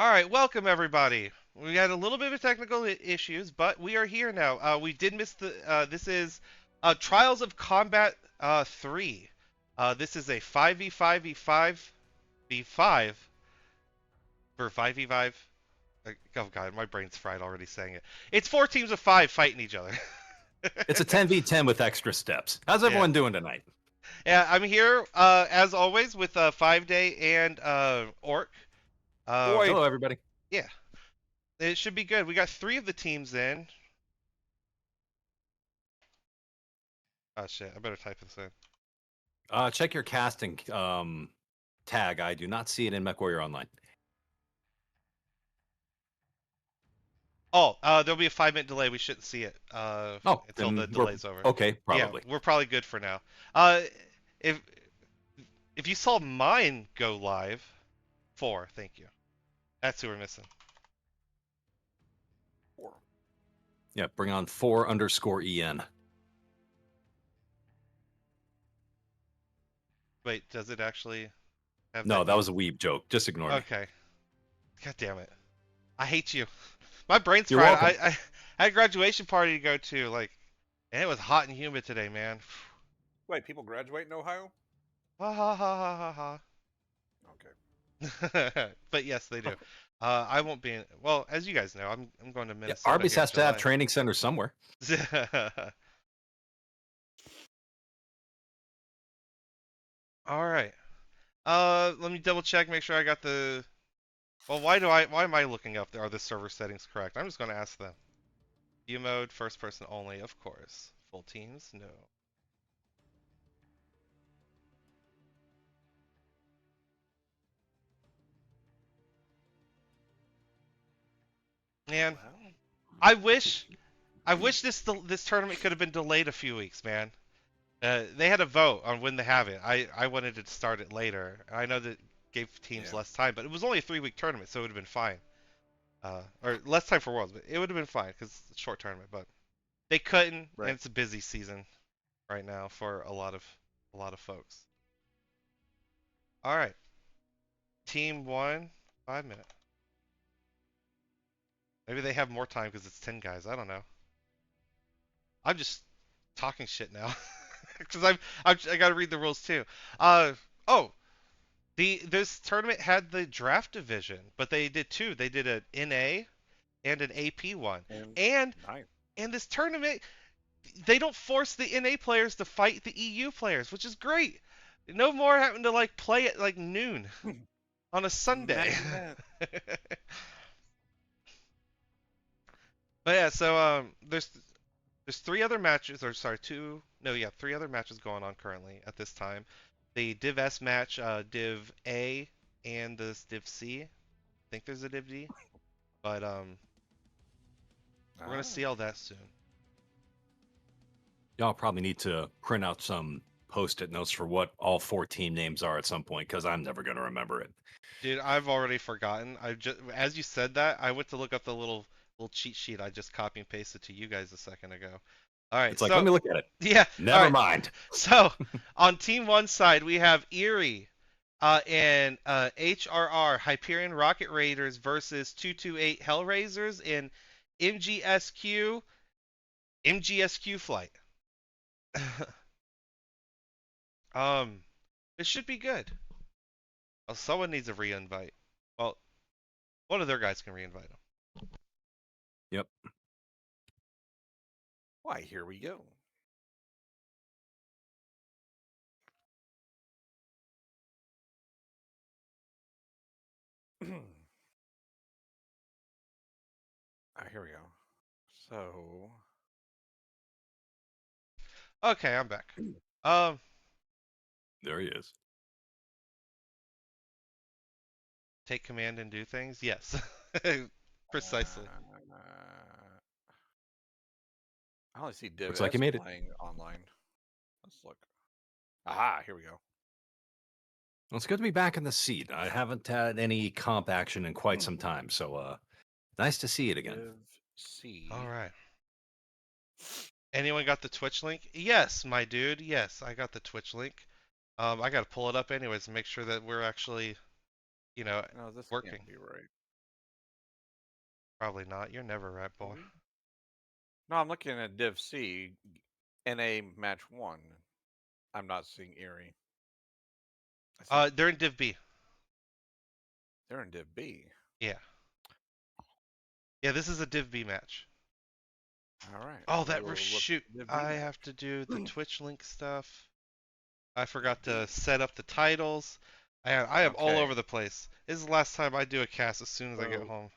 All right, welcome everybody. We had a little bit of technical issues, but we are here now. We did miss the. This is Trials of Combat 3. This is a 5v5v5 v5 for 5v5. Oh god, my brain's fried already saying it. It's 4 teams of 5 fighting each other. It's a 10v10 with extra steps. How's Yeah, everyone doing tonight? yeah. I'm here as always with 5-Day and Orc. Boy, Hello, everybody. Yeah, it should be good. We got 3 of the teams in. Oh shit, I better type this in. Check your casting tag. I do not see it in MechWarrior Online. Oh, there'll be a 5-minute delay. We shouldn't see it Oh, until the then we're delay's over. okay, Yeah, probably. we're probably good for now. Uh, if if you saw mine go live, 4, thank you. That's who we're missing. Yeah, bring on 4_EN. Wait, does it actually have No, that U? was a weeb joke. Just ignore me. Okay. God damn it. I hate you. My brain's You're fried. welcome. I had a graduation party to go to, like, and it was hot and humid today, man. wait, people graduate in Ohio? Ha ha ha ha ha ha. Okay. But yes, they do. I won't be in. Well, as you guys know, I'm going to Yeah, Minnesota Arby's here in has to have July. training centers somewhere. All right. Let me double check, make sure I got the. Well, why am I looking up? Are the server settings correct? I'm just going to ask them. View mode, first person only, of course. Full teams, no. Man, Well, I wish this tournament could have been delayed a few weeks, man. They had a vote on when to have it. I wanted to start it later. I know that gave teams yeah. less time, but it was only a 3-week tournament, so it would have been fine. Or less time for Worlds, but it would have been fine because it's a short tournament. But they couldn't, and Right. it's a busy season right now for a lot of folks. All right, team one, 5 minute. Maybe they have more time because it's 10 guys. I don't know. I'm just talking shit now because I got to read the rules too. Oh, this tournament had the draft division, but they did two. They did an NA and an AP one, And and nice. and this tournament they don't force the NA players to fight the EU players, which is great. No more having to like play at like noon on a Sunday. Imagine that. But yeah, so there's 3 other matches, or sorry, two, no, yeah, 3 other matches going on currently at this time. The Div S match, Div A, and this Div C. I think there's a Div D, but we're gonna see all that soon. Y'all probably need to print out some post-it notes for what all 14 names are at some point, because I'm never going to remember it. Dude, I've already forgotten. I just, as you said that, I went to look up the little cheat sheet I just copy and pasted to you guys a second ago. All right, It's like, let so me look at it. yeah, all Never right. mind. So on team one side we have Erie, and HRR Hyperion Rocket Raiders versus 228 Hellraisers and MGSQ MGSQ Flight. um, it should be good. Well, someone needs a re-invite. Well, one of their guys can re-invite them. Yep. Why, here we go. Here we go. So, Okay, I'm back. Um, There he is. take command and do things. Yes, precisely. I only see Div Looks like S you made it. playing online. Let's look. Aha, here we go. Well, it's good to be back in the seat. I haven't had any comp action in quite some time, so nice to see it again. Div C. All right. Anyone got the Twitch link? Yes, my dude. Yes, I got the Twitch link. I got to pull it up anyways and make sure that we're actually, No, this working. can't be right. Probably not. You're never right, boy. No, I'm looking at Div C, NA match 1. I'm not seeing Erie. They're in Div B. They're in Div B. Yeah. Yeah, this is a Div B match. All right. Oh, we that will look shoot. at Div B I match. have to do the Twitch link stuff. I forgot to set up the titles. I am all Okay. over the place. This is the last time I do a cast as soon as I get So- home.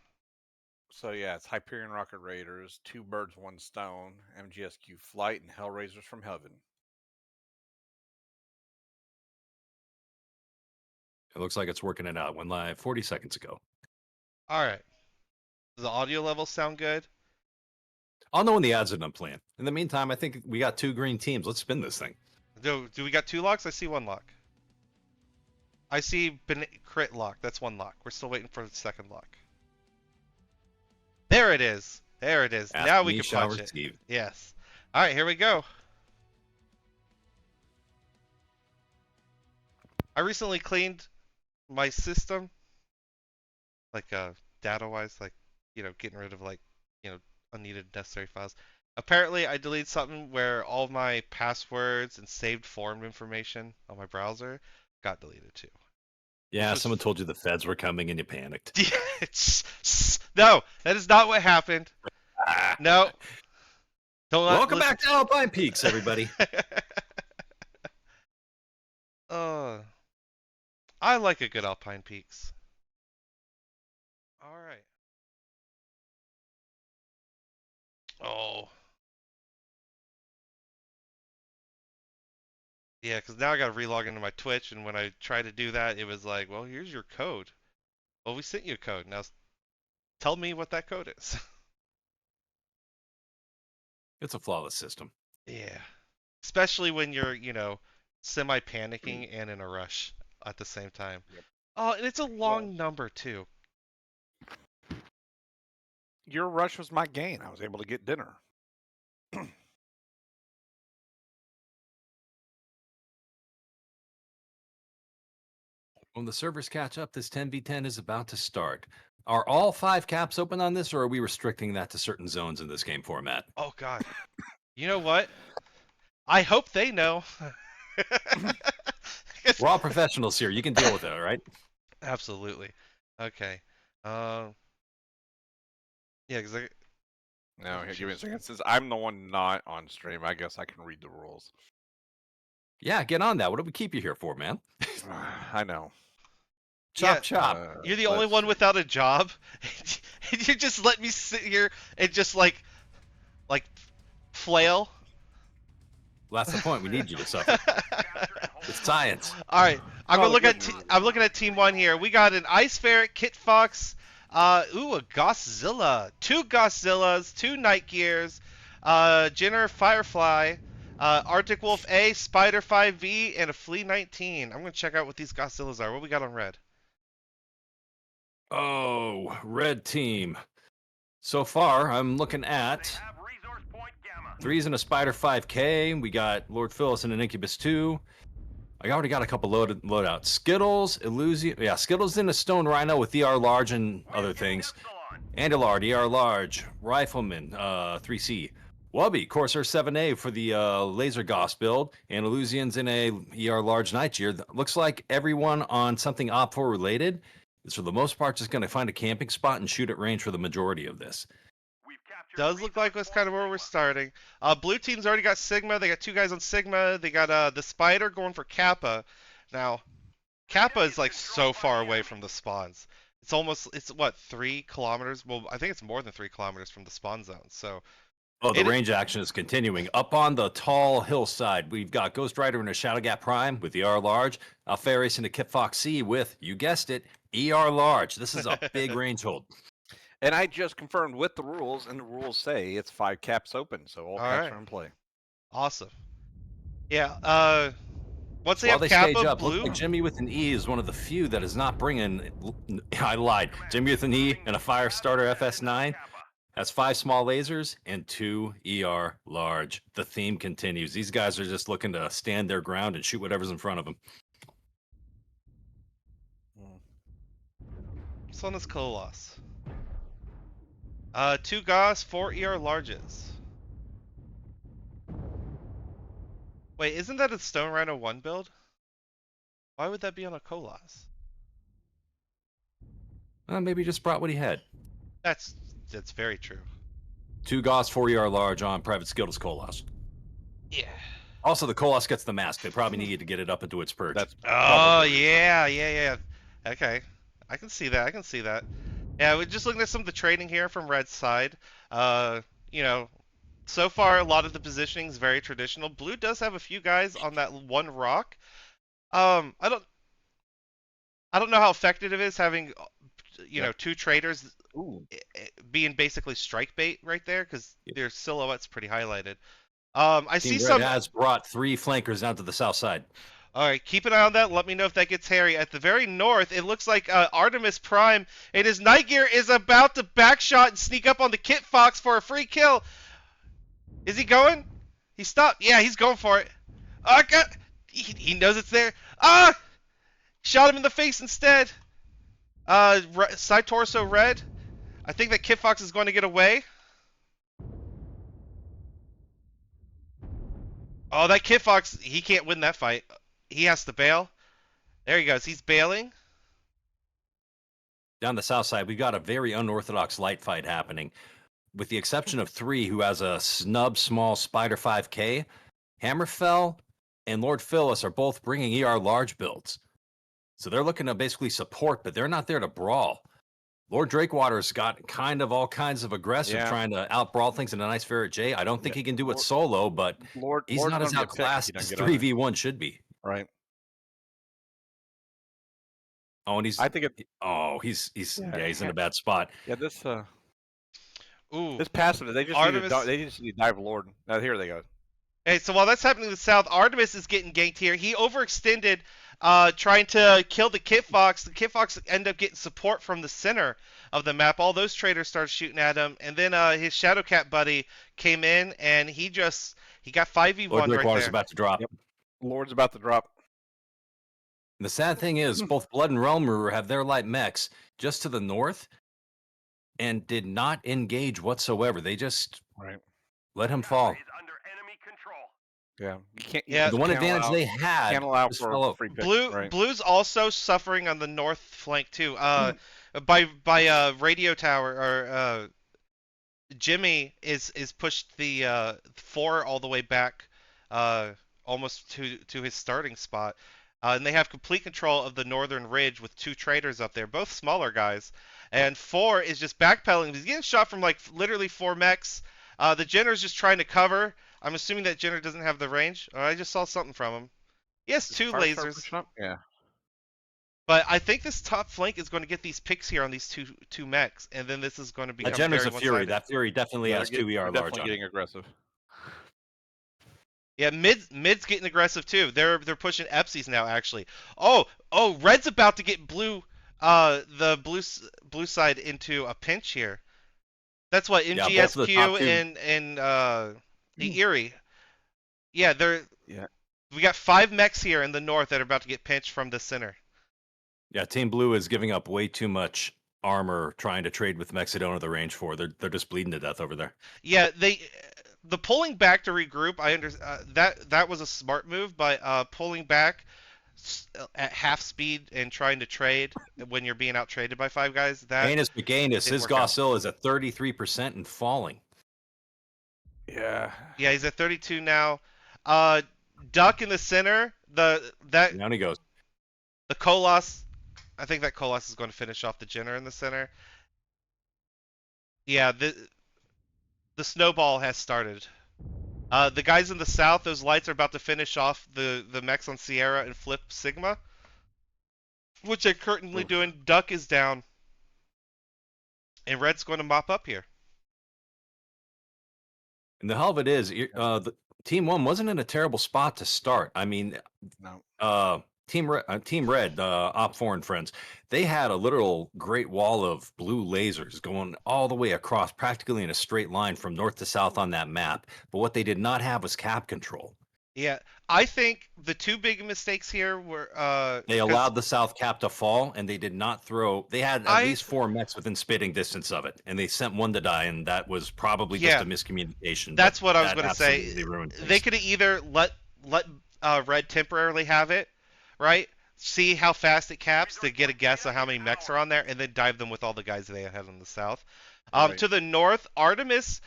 So yeah, it's Hyperion Rocket Raiders, Two Birds, One Stone, MGSQ Flight, and Hellraisers from Heaven. It looks like it's working it out. Went live 40 seconds ago. All right. Does the audio levels sound good? I'll know when the ads are done playing. In the meantime, I think we got 2 green teams. Let's spin this thing. Do we got 2 locks? I see 1 lock. I see crit lock. That's 1 lock. We're still waiting for the second lock. There it is. There it is. Ask now we me, can shall punch it. receive. Yes. All right, here we go. I recently cleaned my system, like data-wise, like getting rid of unneeded necessary files. Apparently, I deleted something where all my passwords and saved form information on my browser got deleted too. Yeah, was- someone told you the feds were coming and you panicked. No, that is not what happened. No. Don't Welcome back to Alpine Peaks, everybody. I like a good Alpine Peaks. All right. Oh. Yeah, because now I got to relog into my Twitch, and when I tried to do that, it was like, well, here's your code. Well, we sent you a code. Now tell me what that code is. It's a flawless system. Yeah. Especially when you're, semi-panicking and in a rush at the same time. Yep. Oh, and it's a long number, too. Your rush was my gain. I was able to get dinner. When the servers catch up, this 10v10 is about to start. Are all 5 caps open on this, or are we restricting that to certain zones in this game format? Oh, God. You know what? I hope they know. We're all professionals here. You can deal with it, all right? Absolutely. Okay. Yeah, because No, here, give me a second. Since I'm the one not on stream, I guess I can read the rules. Yeah, get on that. What do we keep you here for, man? I know. Chop, Yeah, chop. you're the only one without a job, and you just let me sit here and just like flail. Well, that's the point. We need you to suffer. It's science. All right, I'm Oh, gonna look at. good. I'm looking at Team 1 here. We got an Ice Ferret, Kit Fox, a Godzilla, 2 Godzillas, 2 Night Gears, Jenner Firefly, Arctic Wolf A, Spider 5V, and a Flea 19. I'm gonna check out what these Godzillas are. What we got on red? Oh, red team. So far, I'm looking at 3s and a Spider 5K. We got Lord Phyllis and an Incubus 2. I already got a couple loadouts. Skittles, Illusion. Yeah, Skittles in a Stone Rhino with ER Large and other things. Andalard, ER Large. Rifleman, 3C. Wubby, Corsair 7A for the Laser Goss build. And Illusion's in a ER Large Night Gear. Looks like everyone on something Op4 related is for the most part just going to find a camping spot and shoot at range for the majority of this. Does look like that's kind of where we're starting. Blue team's already got Sigma. They got 2 guys on Sigma. They got the Spider going for Kappa. Now, Kappa is like so far away from the spawns. It's what, 3 kilometers? Well, I think it's more than 3 kilometers from the spawn zone. So. Oh, the range action is continuing. Up on the tall hillside, we've got Ghost Rider and a Shadow Gap Prime with ER Large. Alferis and a Kit Fox C with, you guessed it, ER Large. This is a big range hold. And I just confirmed with the rules, and the rules say it's 5 caps open, so all caps are in play. Awesome. Yeah. Once they While have they stage Kappa, up, Blue. looks like Jimmy with an E is one of the few that is not bringing. I lied. Jimmy with an E and a Firestarter FS9 has 5 small lasers and 2 ER Large. The theme continues. These guys are just looking to stand their ground and shoot whatever's in front of them. This one is Colos. 2 Gauss, 4 ER larges. Wait, isn't that a Stone Rhino 1 build? Why would that be on a Colas? Maybe he just brought what he had. That's very true. 2 Gauss, 4 ER large on Private Skills Colas. Yeah. Also, the Colas gets the mask. They probably needed to get it up into its perch. That's Oh, probably the reason. yeah. Okay. I can see that. Yeah, we're just looking at some of the trading here from Red's side. You know, so far a lot of the positioning is very traditional. Blue does have a few guys on that one rock. I don't know how effective it is having two traders Ooh. being basically strike bait right there because Yeah. their silhouette's pretty highlighted. I Team see Red some. has brought 3 flankers down to the south side. All right, keep an eye on that. Let me know if that gets hairy. At the very north, it looks like Artemis Prime and his Night Gear is about to backshot and sneak up on the Kit Fox for a free kill. Is he going? He stopped. Yeah, he's going for it. God. He knows it's there. Shot him in the face instead. Side torso red. I think that Kit Fox is going to get away. Oh, that Kit Fox, he can't win that fight. He has to bail. There he goes. He's bailing. Down the south side, we've got a very unorthodox light fight happening. With the exception of 3, who has a snub small Spider 5K, Hammerfell and Lord Phyllis are both bringing ER large builds. So they're looking to basically support, but they're not there to brawl. Lord Drakewater's got kind of all kinds of aggressive, trying to out-brawl things in a nice Ferret J. I don't think he can do it solo, but he's not as outclassed as 3v1 should be. Right. Oh, and he's he's in a bad spot. Yeah, this Ooh. this passive, they just need to dive Lord. Now here they go. Hey, so while that's happening to the south, Artemis is getting ganked here. He overextended, trying to kill the Kit Fox. The Kit Fox ended up getting support from the center of the map. All those traders started shooting at him, and then his Shadowcat buddy came in, and he got 5v1 Lord right Drakewater's there. about to drop. Yep. Lord's about to drop. And the sad thing is, both Blood and Realm Ruler have their light mechs just to the north, and did not engage whatsoever. They just let him fall. Yeah, you can't. Yeah, the one advantage they had can't allow just for fell out. free pick. Blue's also suffering on the north flank too. By radio tower or Jimmy is pushed the 4 all the way back, almost to his starting spot. And they have complete control of the northern ridge with 2 traders up there, both smaller guys. And 4 is just backpedaling. He's getting shot from like literally 4 mechs. The Jenner's just trying to cover. I'm assuming that Jenner doesn't have the range. I just saw something from him. He has 2 lasers. Yeah. But I think this top flank is going to get these picks here on these two mechs, and then this is going to become Jenner's a very Fury. one-sided. That Fury definitely has 2 ER large Definitely on getting aggressive. Yeah, mid's getting aggressive too. They're pushing Epsies now actually. Oh, Red's about to get the blue side into a pinch here. That's what MGSQ and the Erie. Yeah, we got 5 mechs here in the north that are about to get pinched from the center. Yeah, Team Blue is giving up way too much armor trying to trade with mechs they don't have the range for. They're just bleeding to death over there. Yeah, the pulling back to regroup, I understand that was a smart move, but pulling back at half speed and trying to trade when you're being out traded by 5 guys, that Gainus McGainus, his Gossil is at 33% and falling. Yeah, he's at 32 now. Duck in the center, down he goes. The Colas, I think that Colas is going to finish off the Jenner in the center. Yeah, the snowball has started. The guys in the south, those lights are about to finish off the mechs on Sierra and flip Sigma, which they're currently doing. Duck is down, and Red's going to mop up here. And the hell of it is, the Team 1 wasn't in a terrible spot to start. I mean, no. Team Red, Op4 and friends, they had a literal great wall of blue lasers going all the way across, practically in a straight line from north to south on that map. But what they did not have was cap control. Yeah, I think the two big mistakes here were They because allowed the South Cap to fall, and they did not throw. They had at I least 4 mechs within spitting distance of it, and they sent one to die, and that was probably just yeah, a miscommunication. But that's what I was that going to say. absolutely ruined They things. could have either let Red temporarily have it, right? See how fast it caps to get a guess of how many mechs are on there, and then dive them with all the guys they had on the south. Right. To the north, Artemis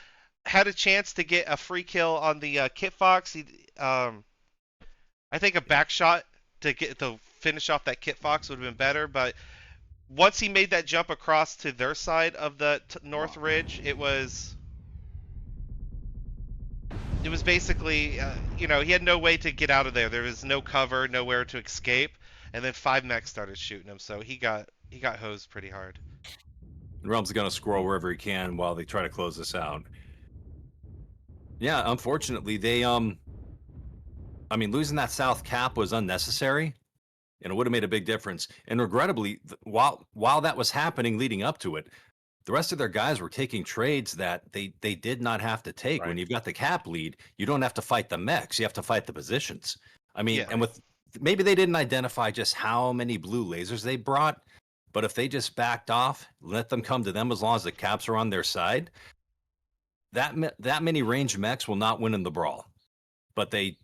had a chance to get a free kill on the Kit Fox. I think a back shot to finish off that Kit Fox would have been better, but once he made that jump across to their side of the north ridge, it was basically he had no way to get out of there. There was no cover, nowhere to escape, and then 5 mechs started shooting him, so he got hosed pretty hard. Realm's going to scroll wherever he can while they try to close this out. Yeah, unfortunately, I mean, losing that South Cap was unnecessary, and it would have made a big difference. And regrettably, while that was happening leading up to it, the rest of their guys were taking trades that they did not have to take. When Right. you've got the cap lead, you don't have to fight the mechs, you have to fight the positions. I mean, Yeah, and with maybe they didn't identify just how many blue lasers they brought, but if they just backed off, let them come to them as long as the caps are on their side, that many range mechs will not win in the brawl. But they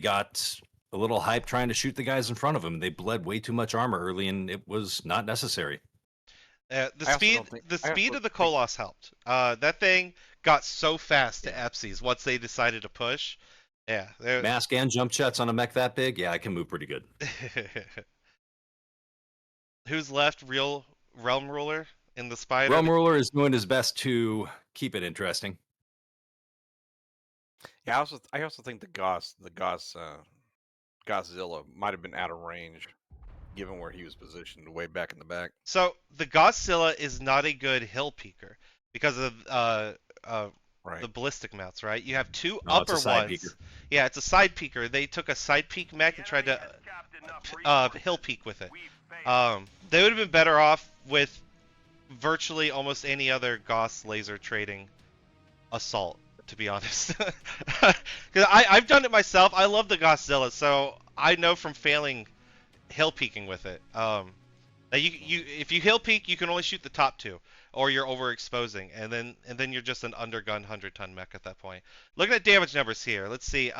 got a little hype trying to shoot the guys in front of them. They bled way too much armor early, and it was not necessary. the I also speed don't think. the I speed also of the think. Koloss helped. That thing got so fast to Yeah. Epsies once they decided to push. Yeah, Mask and jump jets on a mech that big, yeah, I can move pretty good. Who's left? Real Realm Ruler in the Spider. Realm Ruler is doing his best to keep it interesting. Yeah. I also think Godzilla might have been out of range, given where he was positioned way back in the back. So the Godzilla is not a good hill peaker because of Right. the ballistic mounts, right? You have two No, it's a upper side peeker. ones. Yeah, it's a side peaker. They took a side peak mech and tried to hill peak with it. They would have been better off with virtually almost any other Gauss laser trading assault, to be honest. Because I've done it myself. I love the Godzilla, so I know from failing hill peeking with it. That you if you hill peak, you can only shoot the top two, or you're overexposing, and then you're just an undergun 100-ton mech at that point. Looking at damage numbers here, let's see.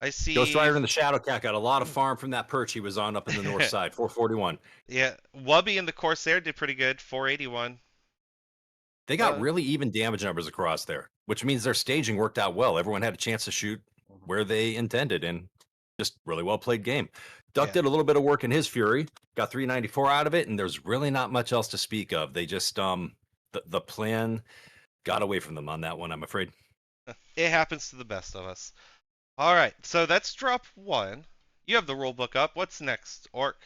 I see. Ghost Rider and the Shadow Cat got a lot of farm from that perch he was on up in the north side, 441. Yeah, Wubby and the Corsair did pretty good, 481. They got really even damage numbers across there, which means their staging worked out well. Everyone had a chance to shoot where they intended, and just really well played game. Duck Yeah. did a little bit of work in his Fury, got 394 out of it, and there's really not much else to speak of. They just the plan got away from them on that one, I'm afraid. It happens to the best of us. All right, so that's drop one. You have the rule book up. What's next, Orc?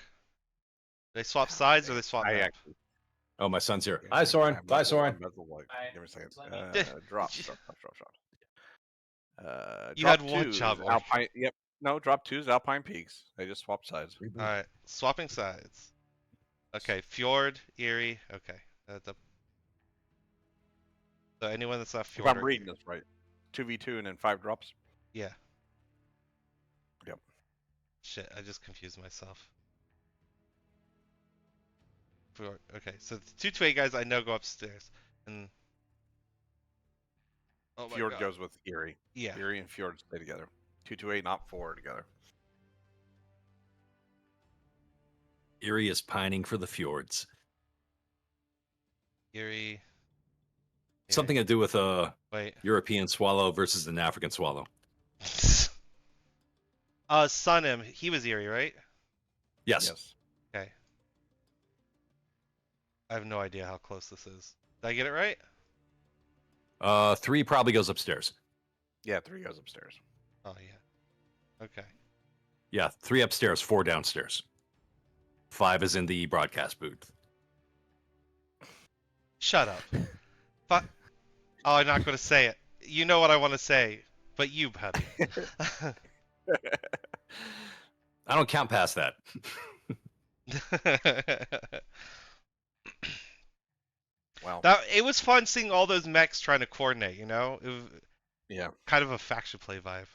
They swap sides or they swap I map? actually. Oh, my son's here. Yeah, Hi, Soren. I'm Bye, about to- Soren. I'm about to, like, Hi. Give me a second. Let me- Drop. You Drop had one two is job, Orc. Alpine. Yep. No, drop two is Alpine Peaks. They just swapped sides. All right, swapping sides. Okay, Fjord, Erie. Okay, that's up. So anyone that's not If Fjord. I'm reading this right, 2v2 and then 5 drops. Yeah. Yep. Shit, I just confused myself. Fjord. Okay, so the two 2A guys I know go upstairs, and oh my Fjord God. goes with Erie. Yeah. Erie and Fjord stay together. 228, not 4 together. Erie is pining for the fjords. Erie. Something to do with a Wait. European swallow versus an African swallow. Sunim, he was Erie, right? Yes. Okay. I have no idea how close this is. Did I get it right? 3 probably goes upstairs. Yeah, 3 goes upstairs. Oh yeah. Okay. Yeah, 3 upstairs, 4 downstairs. 5 is in the broadcast booth. Shut up. Oh, I'm not going to say it. You know what I want to say, but you, buddy. I don't count past that. Wow. It was fun seeing all those mechs trying to coordinate, you know? It was Yeah. kind of a faction play vibe.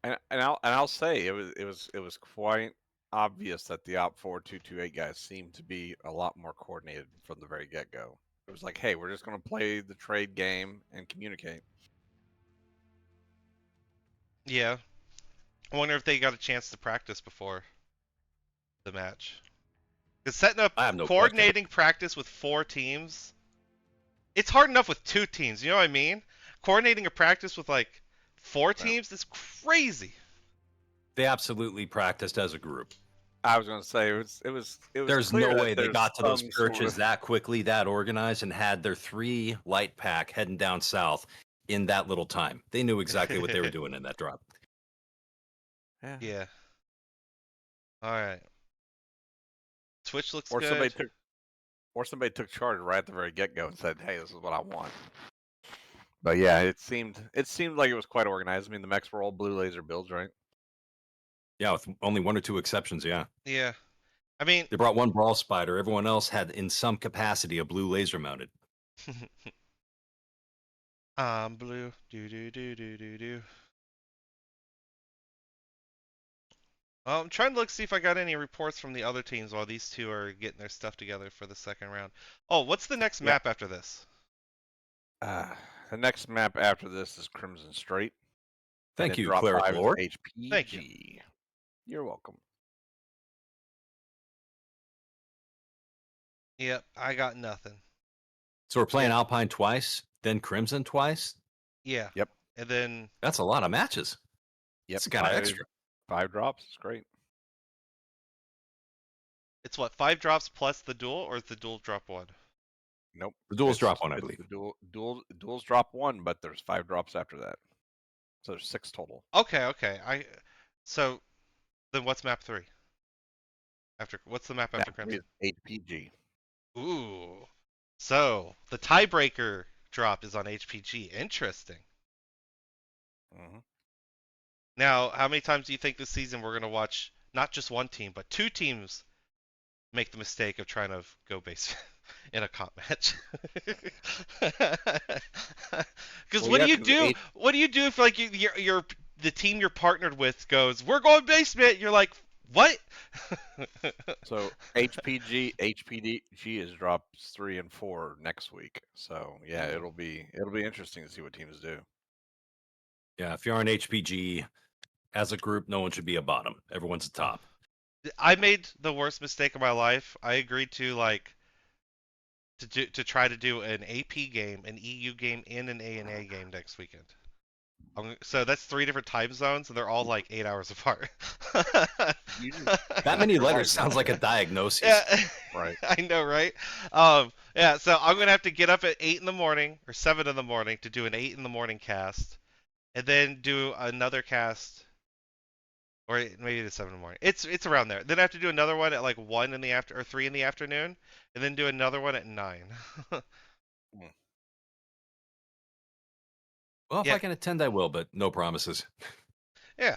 And I'll say it was quite obvious that the Op 4228 guys seemed to be a lot more coordinated from the very get go. It was like, hey, we're just going to play the trade game and communicate. Yeah. I wonder if they got a chance to practice before the match. Because setting up I have no question. coordinating practice with 4 teams, it's hard enough with 2 teams. You know what I mean? Coordinating a practice with like 4 teams is crazy. They absolutely practiced as a group. I was going to say it was There's clear no that way they there's got to those some churches sort of- that quickly, that organized, and had their 3 light pack heading down south in that little time. They knew exactly what they were doing in that drop. Yeah. All right. Twitch looks or good. somebody took charge right at the very get go and said, "Hey, this is what I want." But yeah, it seemed like it was quite organized. I mean, the mechs were all blue laser builds, right? Yeah, with only 1 or 2 exceptions, yeah. Yeah. I mean, They brought 1 brawl spider. Everyone else had, in some capacity, a blue laser mounted. blue. Do. I'm trying to look see if I got any reports from the other teams while these 2 are getting their stuff together for the second round. Oh, what's the next map after this? The next map after this is Crimson Strait. Thank you, drop Cleric 5 is Lord. HPG. Thank you. You're welcome. Yep, I got nothing. So we're playing Alpine twice, then Crimson twice? Yeah. Yep. And then That's a lot of matches. Yep. It's kind of extra. 5 drops. It's great. it's what, 5 drops plus the duel, or is the duel drop 1? Nope. The duels drop 1, I believe. The duels drop 1, but there's 5 drops after that. So there's 6 total. Okay. So then what's map 3? What's the map after Crimson? 8PG. Ooh. So the tiebreaker drop is on HPG. Interesting. Mm-hmm. Now, how many times do you think this season we're going to watch not just 1 team, but 2 teams make the mistake of trying to go base in a comp match? Because what do you do? What do you do if like you're the team you're partnered with goes, "We're going basement." You're like, "What?" So HPG is drops 3 and 4 next week. So yeah, it'll be interesting to see what teams do. Yeah, if you're on HPG as a group, no one should be a bottom. Everyone's a top. I made the worst mistake of my life. I agreed to to try to do an AP game, an EU game, and an ANA game next weekend. So that's 3 different time zones, and they're all like 8 hours apart. That many letters sounds like a diagnosis. Yeah, right. I know, right? Yeah. So I'm gonna have to get up at 8 in the morning or 7 in the morning to do an 8 in the morning cast, and then do another cast, or maybe it's 7 in the morning. It's around there. Then I have to do another one at like 1 in the after or 3 in the afternoon, and then do another one at 9. Well, if I can attend, I will, but no promises. Yeah.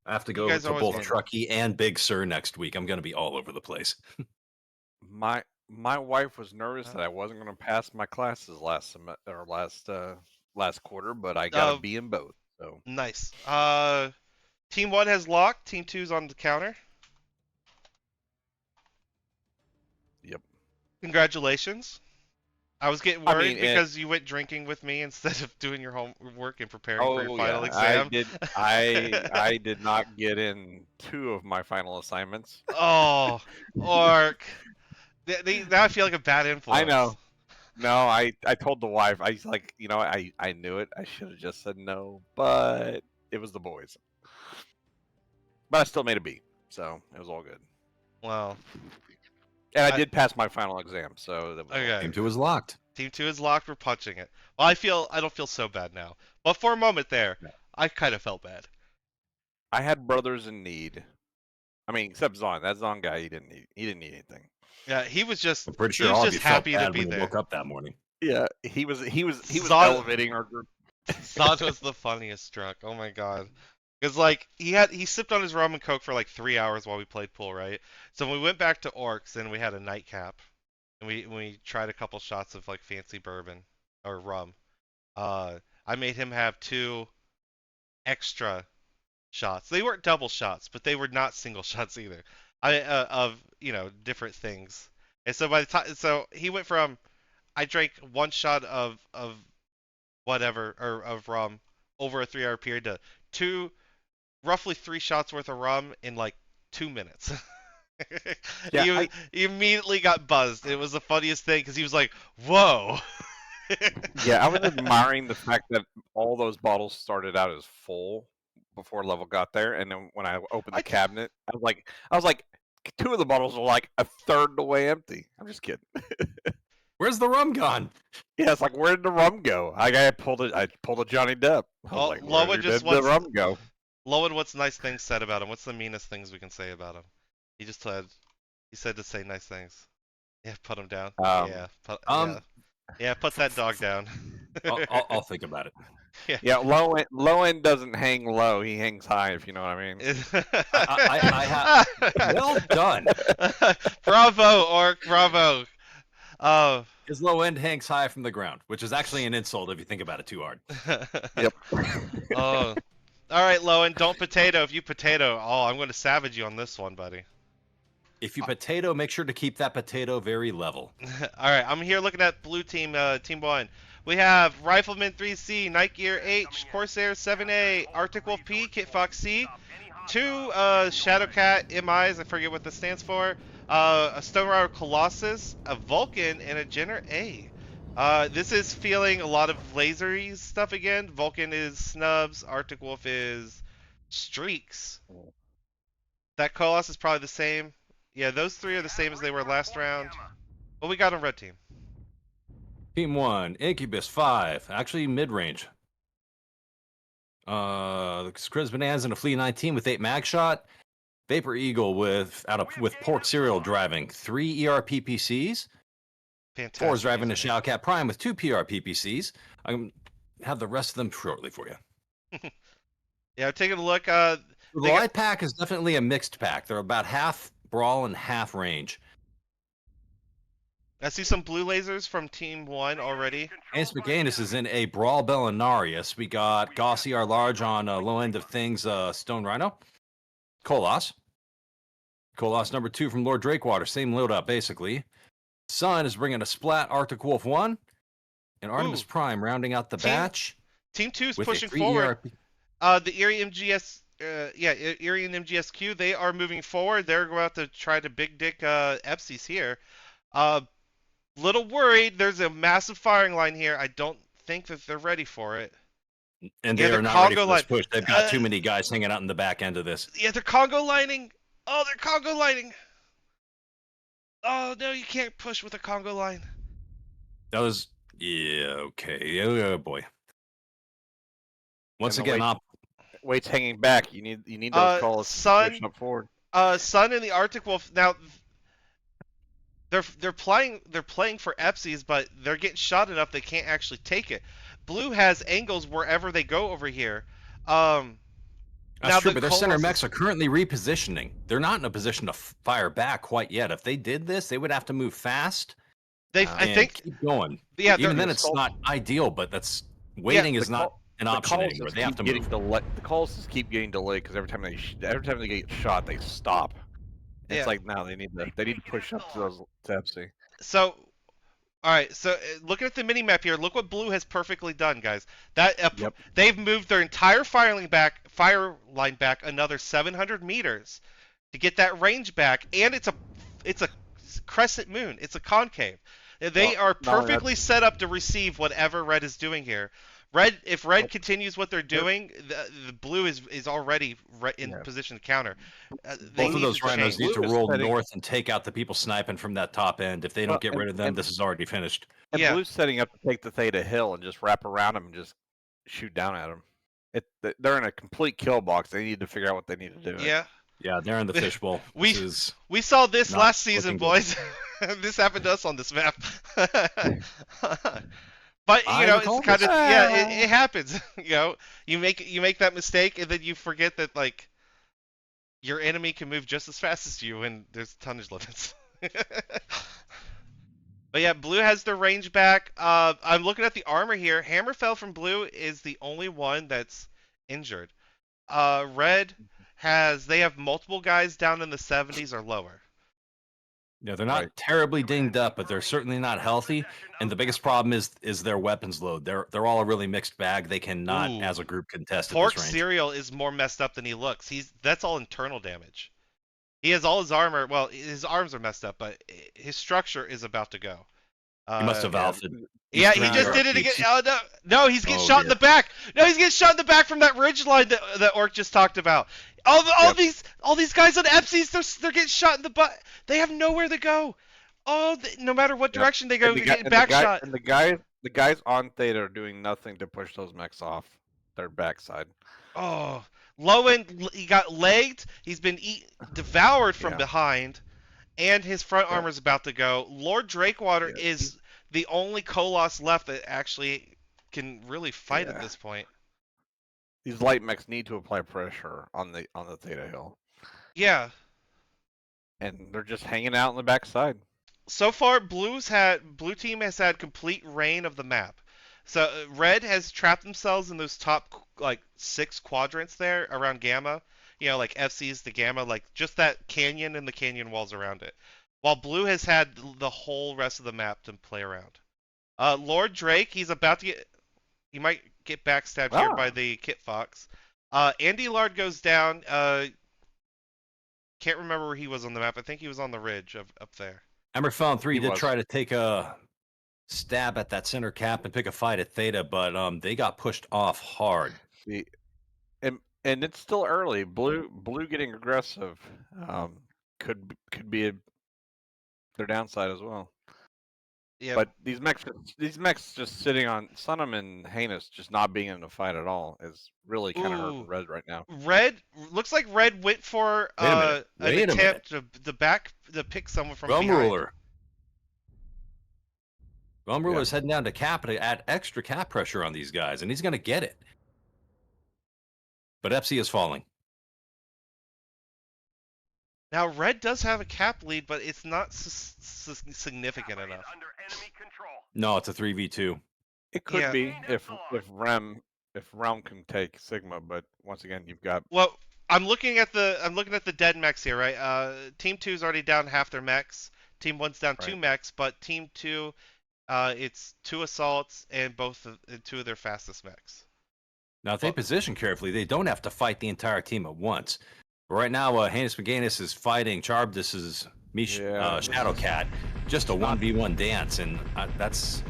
I have to go to both Truckee and Big Sur next week. I'm going to be all over the place. My wife was nervous that I wasn't going to pass my classes last quarter, but I got to be in both. So nice. Team 1 has locked. Team 2's on the counter. Yep. Congratulations. I was getting worried because you went drinking with me instead of doing your homework and preparing for your final exam. I did not get in 2 of my final assignments. Oh, Orc. Now I feel like a bad influence. I know. No, I told the wife. I was like, I knew it. I should have just said no, but it was the boys. But I still made a B, so it was all good. Well. And I did pass my final exam, so that was okay. Team 2 is locked. Team 2 is locked. We're punching it. Well, I don't feel so bad now. But for a moment there, I kind of felt bad. I had brothers in need. I mean, except Zon. That Zon guy, he didn't need anything. Yeah, he was just. I'm pretty sure all of you happy to be there. Woke up that morning. Yeah, he was elevating our group. Zon was the funniest drunk. Oh my god. Because like he sipped on his rum and coke for like 3 hours while we played pool, right? So when we went back to Orcs and we had a nightcap, and we tried a couple shots of like fancy bourbon or rum. I made him have 2 extra shots. They weren't double shots, but they were not single shots either. Of different things. And so by the time, so he went from I drank one shot of whatever or of rum over a 3 hour period to roughly 3 shots worth of rum in like 2 minutes. Yeah, he immediately got buzzed. It was the funniest thing because he was like, "Whoa!" Yeah, I was admiring the fact that all those bottles started out as full before level got there, and then when I opened the cabinet, I was like, 2 of the bottles are like a third the way empty. I'm just kidding. Where's the rum gone? Yeah, it's like, where did the rum go? I pulled a Johnny Depp. I was Well, like, Lowen where just did the wants- rum go? Lowen, what's nice things said about him? What's the meanest things we can say about him? He said to say nice things. Yeah, put him down. Put that dog down. I'll think about it. Yeah, low end doesn't hang low; he hangs high. If you know what I mean. I well done. Bravo, Orc. Bravo. His low end hangs high from the ground, which is actually an insult if you think about it too hard. Yep. Oh. All right, Lowen, don't potato. If you potato, I'm going to savage you on this one, buddy. If you potato, make sure to keep that potato very level. All right, I'm here looking at blue team, team 1. We have Rifleman 3C, Night Gear H, Corsair 7A, Arctic Wolf P, Kit Fox C, 2 Shadowcat MIs, I forget what this stands for, a Stone Rider Colossus, a Vulcan, and a Jenner A. This is feeling a lot of lasery stuff again. Vulcan is snubs, Arctic Wolf is streaks. That Colossus is probably the same. Yeah, those 3 are the same as they were last round. What we got on red team? Team 1, Incubus 5, actually mid-range. Chris Bonanza and a Flea 19 with 8 mag shot. Vapor Eagle with Pork Cereal driving 3 ERPPCs. Fantastic. 4 is driving a Shadowcat Prime with 2 PRPPCs. I'm have the rest of them shortly for you. Yeah, taking a look. The light pack is definitely a mixed pack. They're about half brawl and half range. I see some blue lasers from Team 1 already. Ace McAnus is in a Brawl Bellinarius. We got Gossi R Large on low end of things, Stone Rhino. Colos number 2 from Lord Drakewater. Same loadout, basically. Sun is bringing a Splat Arctic Wolf 1. And Artemis Prime rounding out the batch. Team 2 is with pushing a 3 forward. ERP. The Erie MGS... Erie and MGSQ, they are moving forward. They're going to try to big dick Epsies here. Little worried. There's a massive firing line here. I don't think that they're ready for it. And they are not ready for this push. They've got too many guys hanging out in the back end of this. Yeah, they're Congo lining. Oh, they're Congo lining. Oh, no, you can't push with a Congo line. That was... Yeah, okay. Oh, boy. Once again, weight's hanging back. You need those calls Sun up forward. Sun and the Arctic Wolf now they're playing for Epsies, but they're getting shot enough they can't actually take it. Blue has angles wherever they go over here. That's true, but their center mechs are currently repositioning. They're not in a position to fire back quite yet. If they did this, they would have to move fast. I think keep going. Yeah, even then it's not ideal, but that's waiting is not an option anymore. They have to move. The calls just keep getting delayed because every time they get shot, they stop. It's like now they need to push up to Epsi. So, all right. So looking at the mini map here, look what Blue has perfectly done, guys. They've moved their entire fire line back another 700 meters to get that range back, and it's a crescent moon. It's a concave. They are perfectly set up to receive whatever Red is doing here. If Red continues what they're doing, the Blue is already in position to counter. Both of those rhinos need to roll north and take out the people sniping from that top end. If they don't get rid of them, this is already finished. And Blue's setting up to take the Theta Hill and just wrap around them and just shoot down at them. They're in a complete kill box. They need to figure out what they need to do. Yeah, they're in the fishbowl. We saw this last season, boys. This happened to us on this map. But it's kind of it happens. You make that mistake, and then you forget that your enemy can move just as fast as you, and there's tonnage limits. But yeah, Blue has their range back. I'm looking at the armor here. Hammerfell from Blue is the only one that's injured. Red they have multiple guys down in the 70s or lower. Yeah, they're not Right. terribly dinged up, but they're certainly not healthy. And the biggest problem is their weapons load. They're all a really mixed bag. They cannot, Ooh. as a group, contest at ToC3 this range. Serial is more messed up than he looks. That's all internal damage. He has all his armor. Well, his arms are messed up, but his structure is about to go. He must have alpha. Yeah, he just did it again. Oh, no, he's getting shot in the back. No, he's getting shot in the back from that ridge line that Orc just talked about. All these guys on Epsies, they're getting shot in the butt. They have nowhere to go. No matter what direction they go, they're getting back shot. And the guys on Theta are doing nothing to push those mechs off their backside. Oh, Lowen, he got legged. He's been devoured from behind, and his front armor's about to go. Lord Drakewater is the only Koloss left that actually can really fight at this point. These light mechs need to apply pressure on the Theta Hill. Yeah. And they're just hanging out on the backside. So far, blue team has had complete reign of the map. So red has trapped themselves in those top like 6 quadrants there around Gamma. You know, like FC's the Gamma, like just that canyon and the canyon walls around it. While blue has had the whole rest of the map to play around. Lord Drake, he might get backstabbed here by the Kit Fox. Andy Lard goes down. Can't remember where he was on the map. I think he was on the ridge up there. Emmer Found 3 did try to take a stab at that center cap and pick a fight at Theta, but they got pushed off hard. See, and it's still early. Blue getting aggressive could be their downside as well. Yeah. But these mechs just sitting on Sunum and Heinous just not being in the fight at all is really kind of hurting Red right now. Red looks like Red went for an attempt to pick someone from behind. Ruler. Rum Ruler's heading down to cap to add extra cap pressure on these guys, and he's going to get it. But FC is falling. Now, Red does have a cap lead, but it's not significant enough. No, it's a 3v2. It could be if Realm can take Sigma, but once again, you've got. Well, I'm looking at the dead mechs here, right? Team 2's already down half their mechs. Team 1's down 2 mechs, but Team 2, it's 2 assaults and 2 of their fastest mechs. Now, if they position carefully, they don't have to fight the entire team at once. But right now, Heinous McGannis is fighting Charbdis's Shadowcat. Just a 1v1 dance, and that's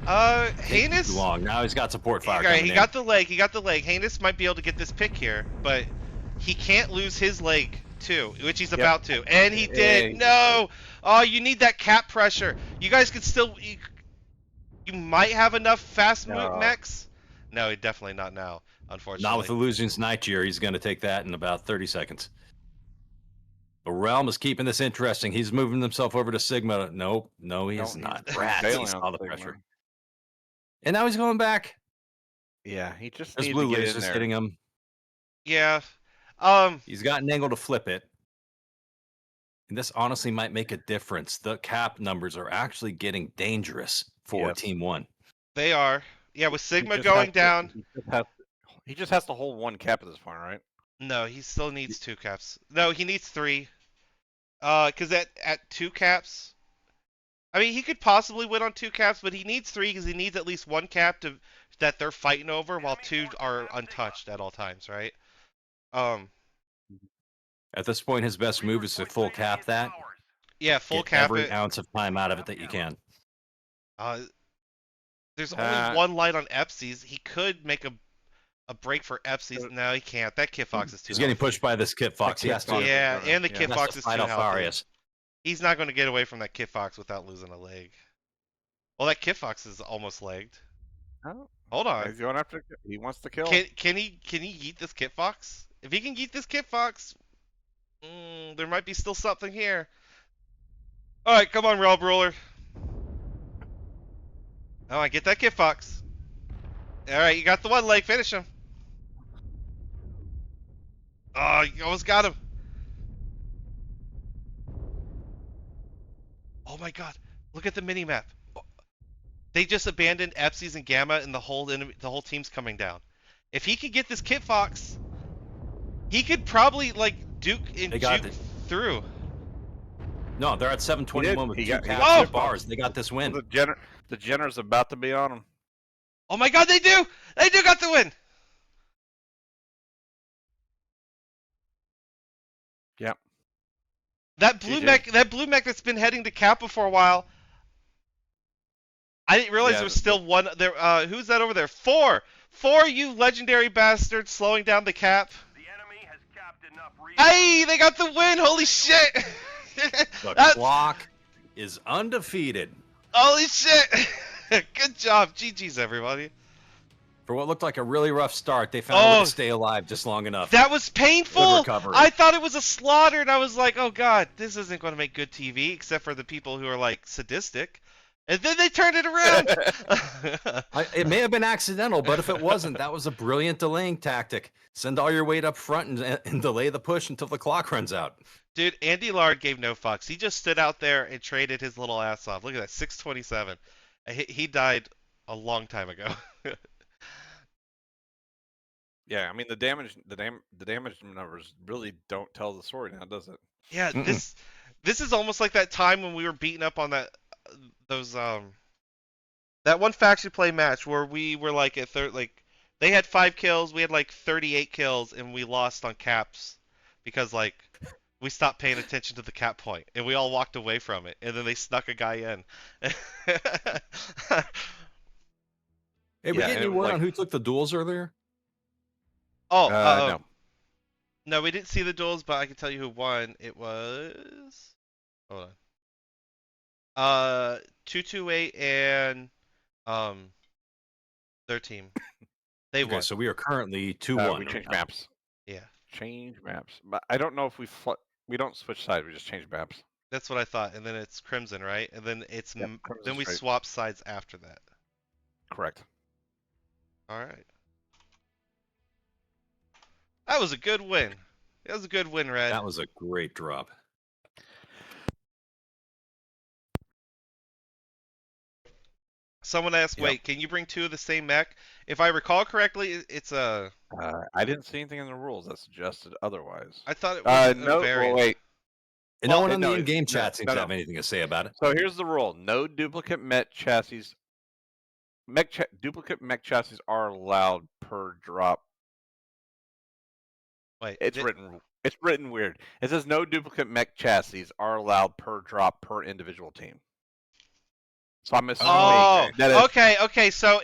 Heinous too long. Now he's got support fire. Okay, he got the leg. Heinous might be able to get this pick here, but he can't lose his leg too, which he's about to. And he did. No. Oh, you need that cap pressure. You guys could still. You might have enough fast move mechs. No, definitely not now. Unfortunately. Not with Illusion's Nightjar. He's going to take that in about 30 seconds. The Realm is keeping this interesting. He's moving himself over to Sigma. No, he is not. He saw the pressure. And now he's going back. Yeah, he just needs to get in just there. hitting him. Yeah. He's got an angle to flip it. And this honestly might make a difference. The cap numbers are actually getting dangerous for Team 1. They are. Yeah, with Sigma going down. He just has to hold 1 cap at this point, right? No, he still needs 2 caps. No, he needs 3. Because at 2 caps, I mean, he could possibly win on 2 caps, but he needs 3 because he needs at least 1 cap that they're fighting over, while 2 are untouched at all times, right? At this point, his best move is to full cap that. Yeah, full cap every ounce of time out of it that you can. There's only 1 light on Epsies. He could make a break for Epsies. No, he can't. That Kit Fox is too. He's getting pushed by this Kit Fox. He has to. Yeah, and the Kit Fox is too healthy. He's not going to get away from that Kit Fox without losing a leg. Well, that Kit Fox is almost legged. Oh, hold on. He's going after. He wants to kill. Can he yeet this Kit Fox? If he can yeet this Kit Fox, there might be still something here. All right, come on, Realm Ruler. Oh, I get that Kit Fox. All right, you got the 1 leg. Finish him. Oh, you almost got him. Oh my God! Look at the mini map. They just abandoned Epsies and Gamma, and the whole team's coming down. If he can get this Kit Fox, He could probably like duke and They got juke the through. no. They're at He 721 did. with He two got caps Oh! and 6 bumps. bars. They got this win. The Jenner's about to be on him. Oh my God, they do! They do got the win. Yep. That GG. blue mech that's been heading to Kappa for a while. I didn't realize Yeah, there was still one there. Who's that over there? Four, you legendary bastards, slowing down the cap. The enemy has capped enough Hey, they got the win! Holy shit! The That's, clock is undefeated. holy shit! Good job, GG's everybody. For what looked like a really rough start, they found a way Oh. to stay alive just long enough. That was painful. Good recovery. I thought it was a slaughter, and I was like, "Oh God, this isn't going to make good TV." Except for the people who are like sadistic, and then they turned it around. It may have been accidental, but if it wasn't, that was a brilliant delaying tactic. Send all your weight up front and delay the push until the clock runs out. Dude, Andy Lard gave no fucks. He just stood out there and traded his little ass off. Look at that, 627. He died a long time ago. Yeah, I mean the damage numbers really don't tell the story now, does it? Yeah, this is almost like that time when we were beating up on that one faction play match where we were like at like they had 5 kills, we had like 38 kills, and we lost on caps because like we stopped paying attention to the cap point and we all walked away from it, and then they snuck a guy in. Hey, we Yeah, getting and any it was word like- on who took the duels earlier? Oh, No. no, we didn't see the duels, but I can tell you who won. It was, hold on, 228 and their team. They Okay, won. so we are currently 2-1. We changed right now. maps. Yeah, Change maps, but I don't know if we don't switch sides. We just change maps. that's what I thought. And then it's Crimson, right? And then it's Yep, then Crimson we straight. swap sides after that. Correct. All right. That was a good win. That was a good win, Red. That was a great drop. Someone asked, Yep. wait, can you bring 2 of the same mech? If I recall correctly, it's a. I didn't see anything in the rules that suggested otherwise. I thought it was a No. variant. Well, wait. And no one Well, on no, the in-game no, chat seems no, to no. have anything to say about it. So here's the rule: no duplicate mech chassis. Duplicate mech chassis are allowed per drop. Wait, It's written weird. It says no duplicate mech chassis are allowed per drop per individual team. So I'm assuming Oh, that it's, okay. So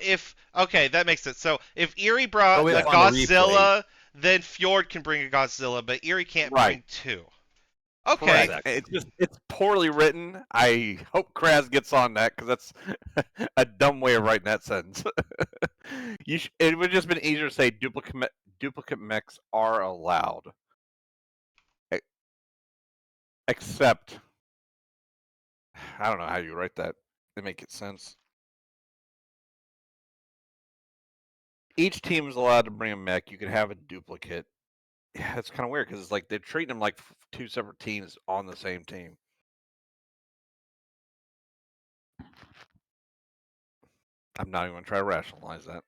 that makes sense. So if Erie brought Oh, a yeah, on the Godzilla, then Fjord can bring a Godzilla, but Erie can't bring Right. 2. Okay. correct. It's poorly written. I hope Kraz gets on that because that's a dumb way of writing that sentence. It would just been easier to say duplicate mechs are allowed, except I don't know how you write that to make it sense. Each team is allowed to bring a mech. You can have a duplicate. Yeah, it's kind of weird because it's like they're treating them like 2 separate teams on the same team. I'm not even going to try to rationalize that.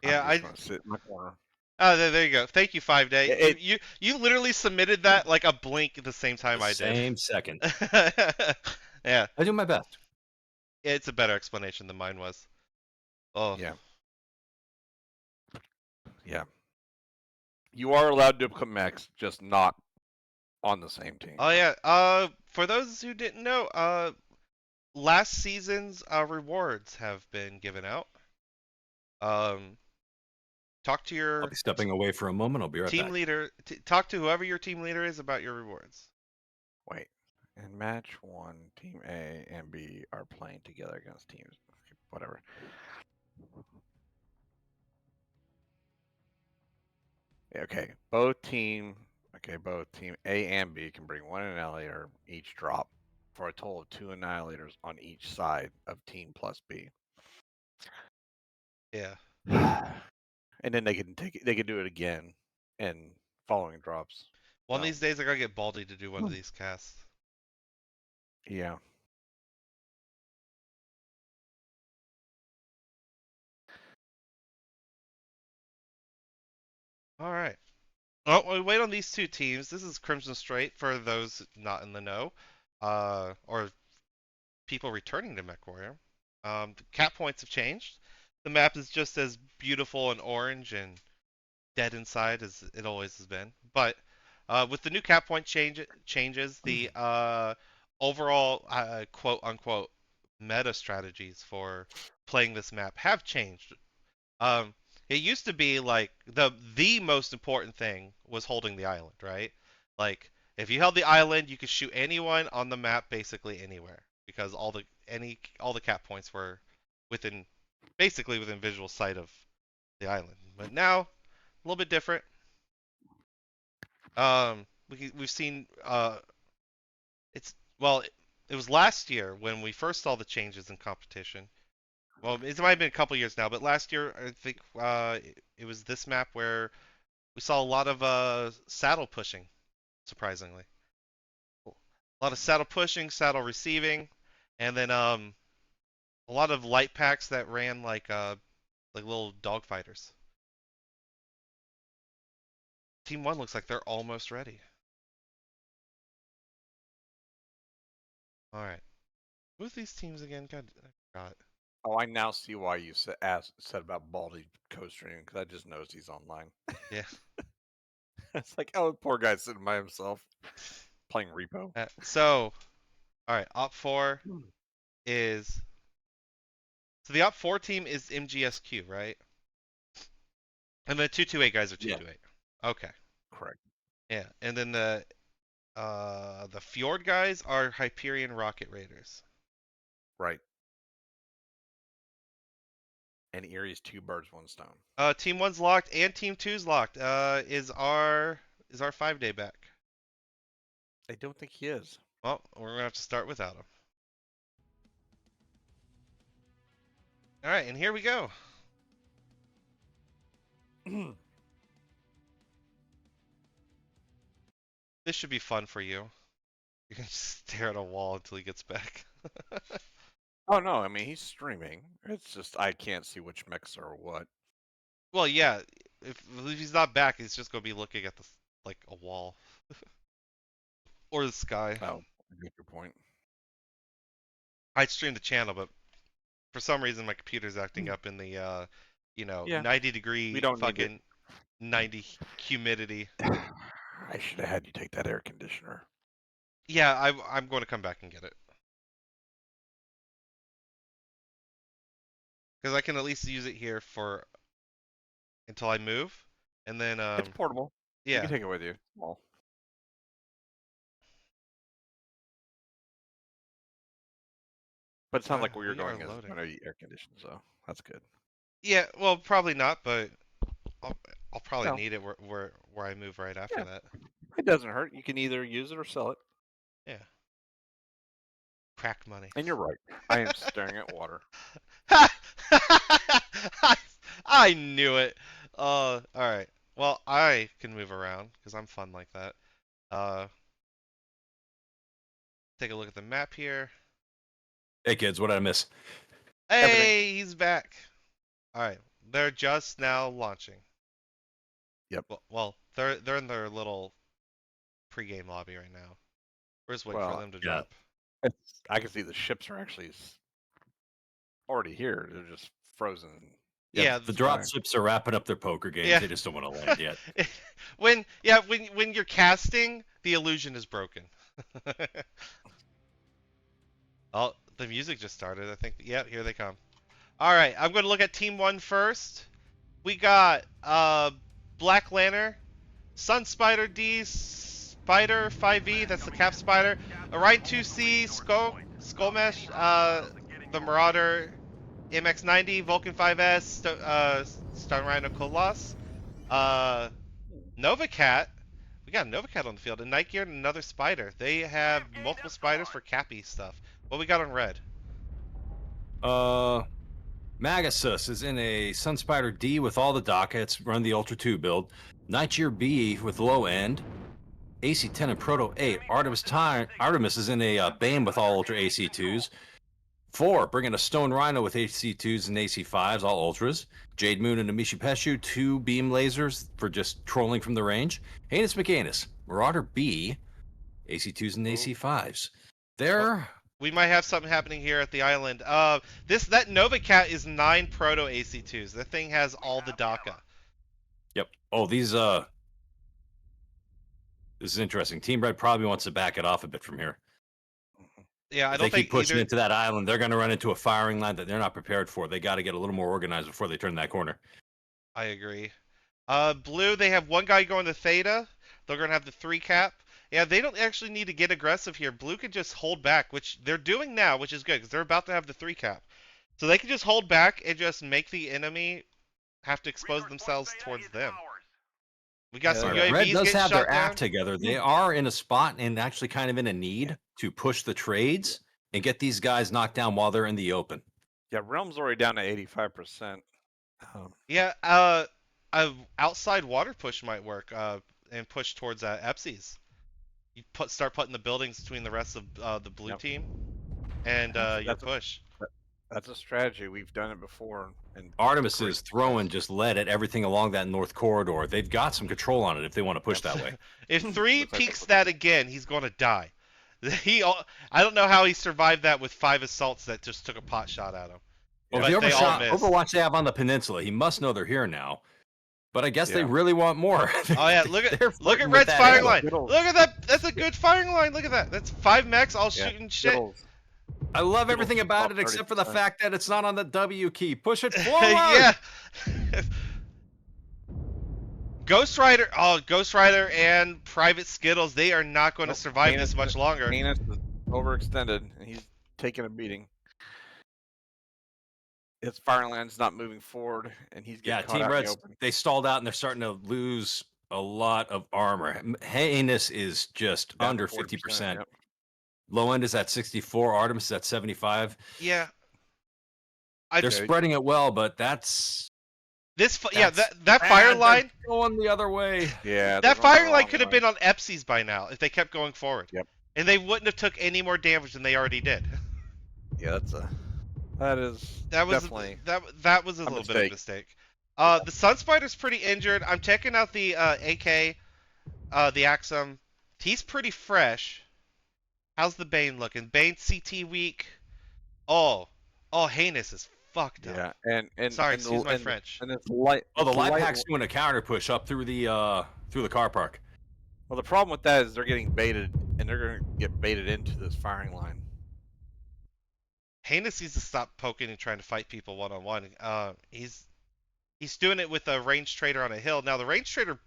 Yeah, I'm just going to sit in my corner. Oh, there you go. Thank you, 5 Day. It- You literally submitted that like a blink at the same time The I did. same second. Yeah, I do my best. it's a better explanation than mine was. Oh. Yeah. Yeah. You are allowed duplicate mechs, just not on the same team. Oh yeah. For those who didn't know, last season's rewards have been given out. Talk to I'll your be stepping away for a moment. I'll be right team back. leader. Talk to whoever your team leader is about your rewards. Wait. In match 1, Team A and B are playing together against teams. Whatever. Okay. Both team A and B can bring 1 annihilator each drop for a total of 2 annihilators on each side of team plus B. Yeah. And then they can do it again in following drops. One of Oh. these days I gotta get Baldy to do one of these casts. Yeah. All right. Oh, we wait on these two teams. This is Crimson Strait for those not in the know, or people returning to MechWarrior. The cap points have changed. The map is just as beautiful and orange and dead inside as it always has been. But with the new cap point changes, the overall quote unquote meta strategies for playing this map have changed. Um, it used to be like the most important thing was holding the island, right? Like if you held the island, you could shoot anyone on the map basically anywhere because all the cap points were within basically within visual sight of the island. But now a little bit different. We've seen it's well it was last year when we first saw the changes in competition. Well, it might have been a couple years now, but last year I think it was this map where we saw a lot of saddle pushing, surprisingly. A lot of saddle pushing, saddle receiving, and then a lot of light packs that ran like little dogfighters. Team 1 looks like they're almost ready. All right. Who's these teams again? God, I forgot. Oh, I now see why you said about Baldy co-streaming, because I just noticed he's online. Yeah. It's like, oh, poor guy sitting by himself playing Repo. So, all right, Op 4 is so the Op 4 team is MGSQ, right? And the 228 guys are 228. Yeah. Okay. Correct. Yeah, and then the Fjord guys are Hyperion Rocket Raiders. Right. And Erie's 2 birds, 1 stone. Team 1's locked and Team 2's locked. Is our 5-day back? I don't think he is. Well, we're gonna have to start without him. All right, and here we go. This should be fun for you. You can just stare at a wall until he gets back. Oh no, I mean he's streaming. It's just I can't see which mechs are what. Well, yeah. If he's not back, he's just gonna be looking at like a wall or the sky. Oh, I get your point. I'd stream the channel, but for some reason my computer's acting up in the 90-degree fucking 90 humidity. I should have had you take that air conditioner. Yeah, I'm going to come back and get it. Because I can at least use it here for until I move, and then it's portable. Yeah, you can take it with you. Well. But it sounds like where you're going is going to be air conditioned, so that's good. Yeah, well, probably not, but I'll probably need it where I move right after that. It doesn't hurt. You can either use it or sell it. Yeah. Crack money. And you're right. I am staring at water. I knew it. All right. Well, I can move around because I'm fun like that. Take a look at the map here. Hey kids, what did I miss? Hey, Everything. He's back. All right. They're just now launching. Yep. Well, they're in their little pregame lobby right now. We're just waiting for them to drop. I can see the ships are actually already here. They're just frozen. Yeah, the drop ships are wrapping up their poker games. Yeah. They just don't want to land yet. when you're casting, the illusion is broken. Oh, the music just started. I think. Yeah, here they come. All right, I'm going to look at Team 1 first. We got Black Lantern, Sun Spider D, Spider 5e, that's the Cap Spider, Orion 2C, Skullmesh, the Marauder, MX90, Vulcan 5S, Stone Rhino Colossus, Nova Cat. We got Nova Cat on the field, and Night Gear and another Spider. They have multiple spiders for Cappy stuff. What we got on red? Magasus is in a Sun Spider D with all the dockets, run the Ultra 2 build. Nightgear B with low end. AC10 and Proto 8. Artemis is in a BAME with all Ultra AC2s. 4, bringing a Stone Rhino with AC2s and AC5s, all ultras. Jade Moon and Amishi Peshu, 2 beam lasers for just trolling from the range. Heinous McAnus, Marauder B, AC2s and AC5s. There. We might have something happening here at the island. That Nova Cat is 9 proto AC2s. That thing has all the DACA. Yep. Oh, these this is interesting. Team Red probably wants to back it off a bit from here. Yeah, I If don't they think keep pushing either... into that island, they're going to run into a firing line that they're not prepared for. They got to get a little more organized before they turn that corner. I agree. Blue, they have one guy going to Theta. They're going to have the 3 cap. Yeah, they don't actually need to get aggressive here. Blue can just hold back, which they're doing now, which is good, because they're about to have the 3 cap. So they can just hold back and just make the enemy have to expose themselves towards them. We got some UAVs Red does getting have their shot down. act together. They are in a spot and actually kind of in a need to push the trades and get these guys knocked down while they're in the open. Yeah, Realm's already down to 85%. Yeah, a outside water push might work, and push towards Epsies. You start putting the buildings between the rest of the blue team, and you push. That's a strategy. We've done it before. And Artemis is throwing just lead at everything along that north corridor. They've got some control on it if they want to push that way. If 3 peeks that again, he's going to die. I don't know how he survived that with 5 assaults that just took a pot shot at him. Well, the Overwatch they have on the peninsula, he must know they're here now. But I guess they really want more. Oh yeah, look at Red's firing line. Look at that. That's a good firing line. Look at that. That's 5 mechs all shooting shit. I love everything about it except for the fact that it's not on the W key. Push it forward. Yeah. Ghost Rider and Private Skittles, they are not going to survive this much longer. Heinous is overextended, and he's taking a beating. His firing line's not moving forward, and he's getting caught Team out Reds, in the open. they stalled out, and they're starting to lose a lot of armor. Heinous is just under 50%. Yep. Low end is at 64. Artemis is at 75. Yeah. They're spreading it well, but that's... that fire line going the other way. Yeah, that fire line could have been on Epsies by now if they kept going forward. Yep. And they wouldn't have took any more damage than they already did. Yeah, that was definitely that was a little bit of a mistake. The Sun Spider's pretty injured. I'm checking out the AK, the Axum. He's pretty fresh. How's the Bane looking? Bane CT weak. Oh, Heinous is fucked up. Yeah, and sorry, excuse my French. And it's light. Oh, the light pack's doing a counter push up through the car park. Well, the problem with that is they're getting baited, and they're going to get baited into this firing line. Heinous needs to stop poking and trying to fight people one-on-one. He's doing it with a range trader on a hill. Now the range trader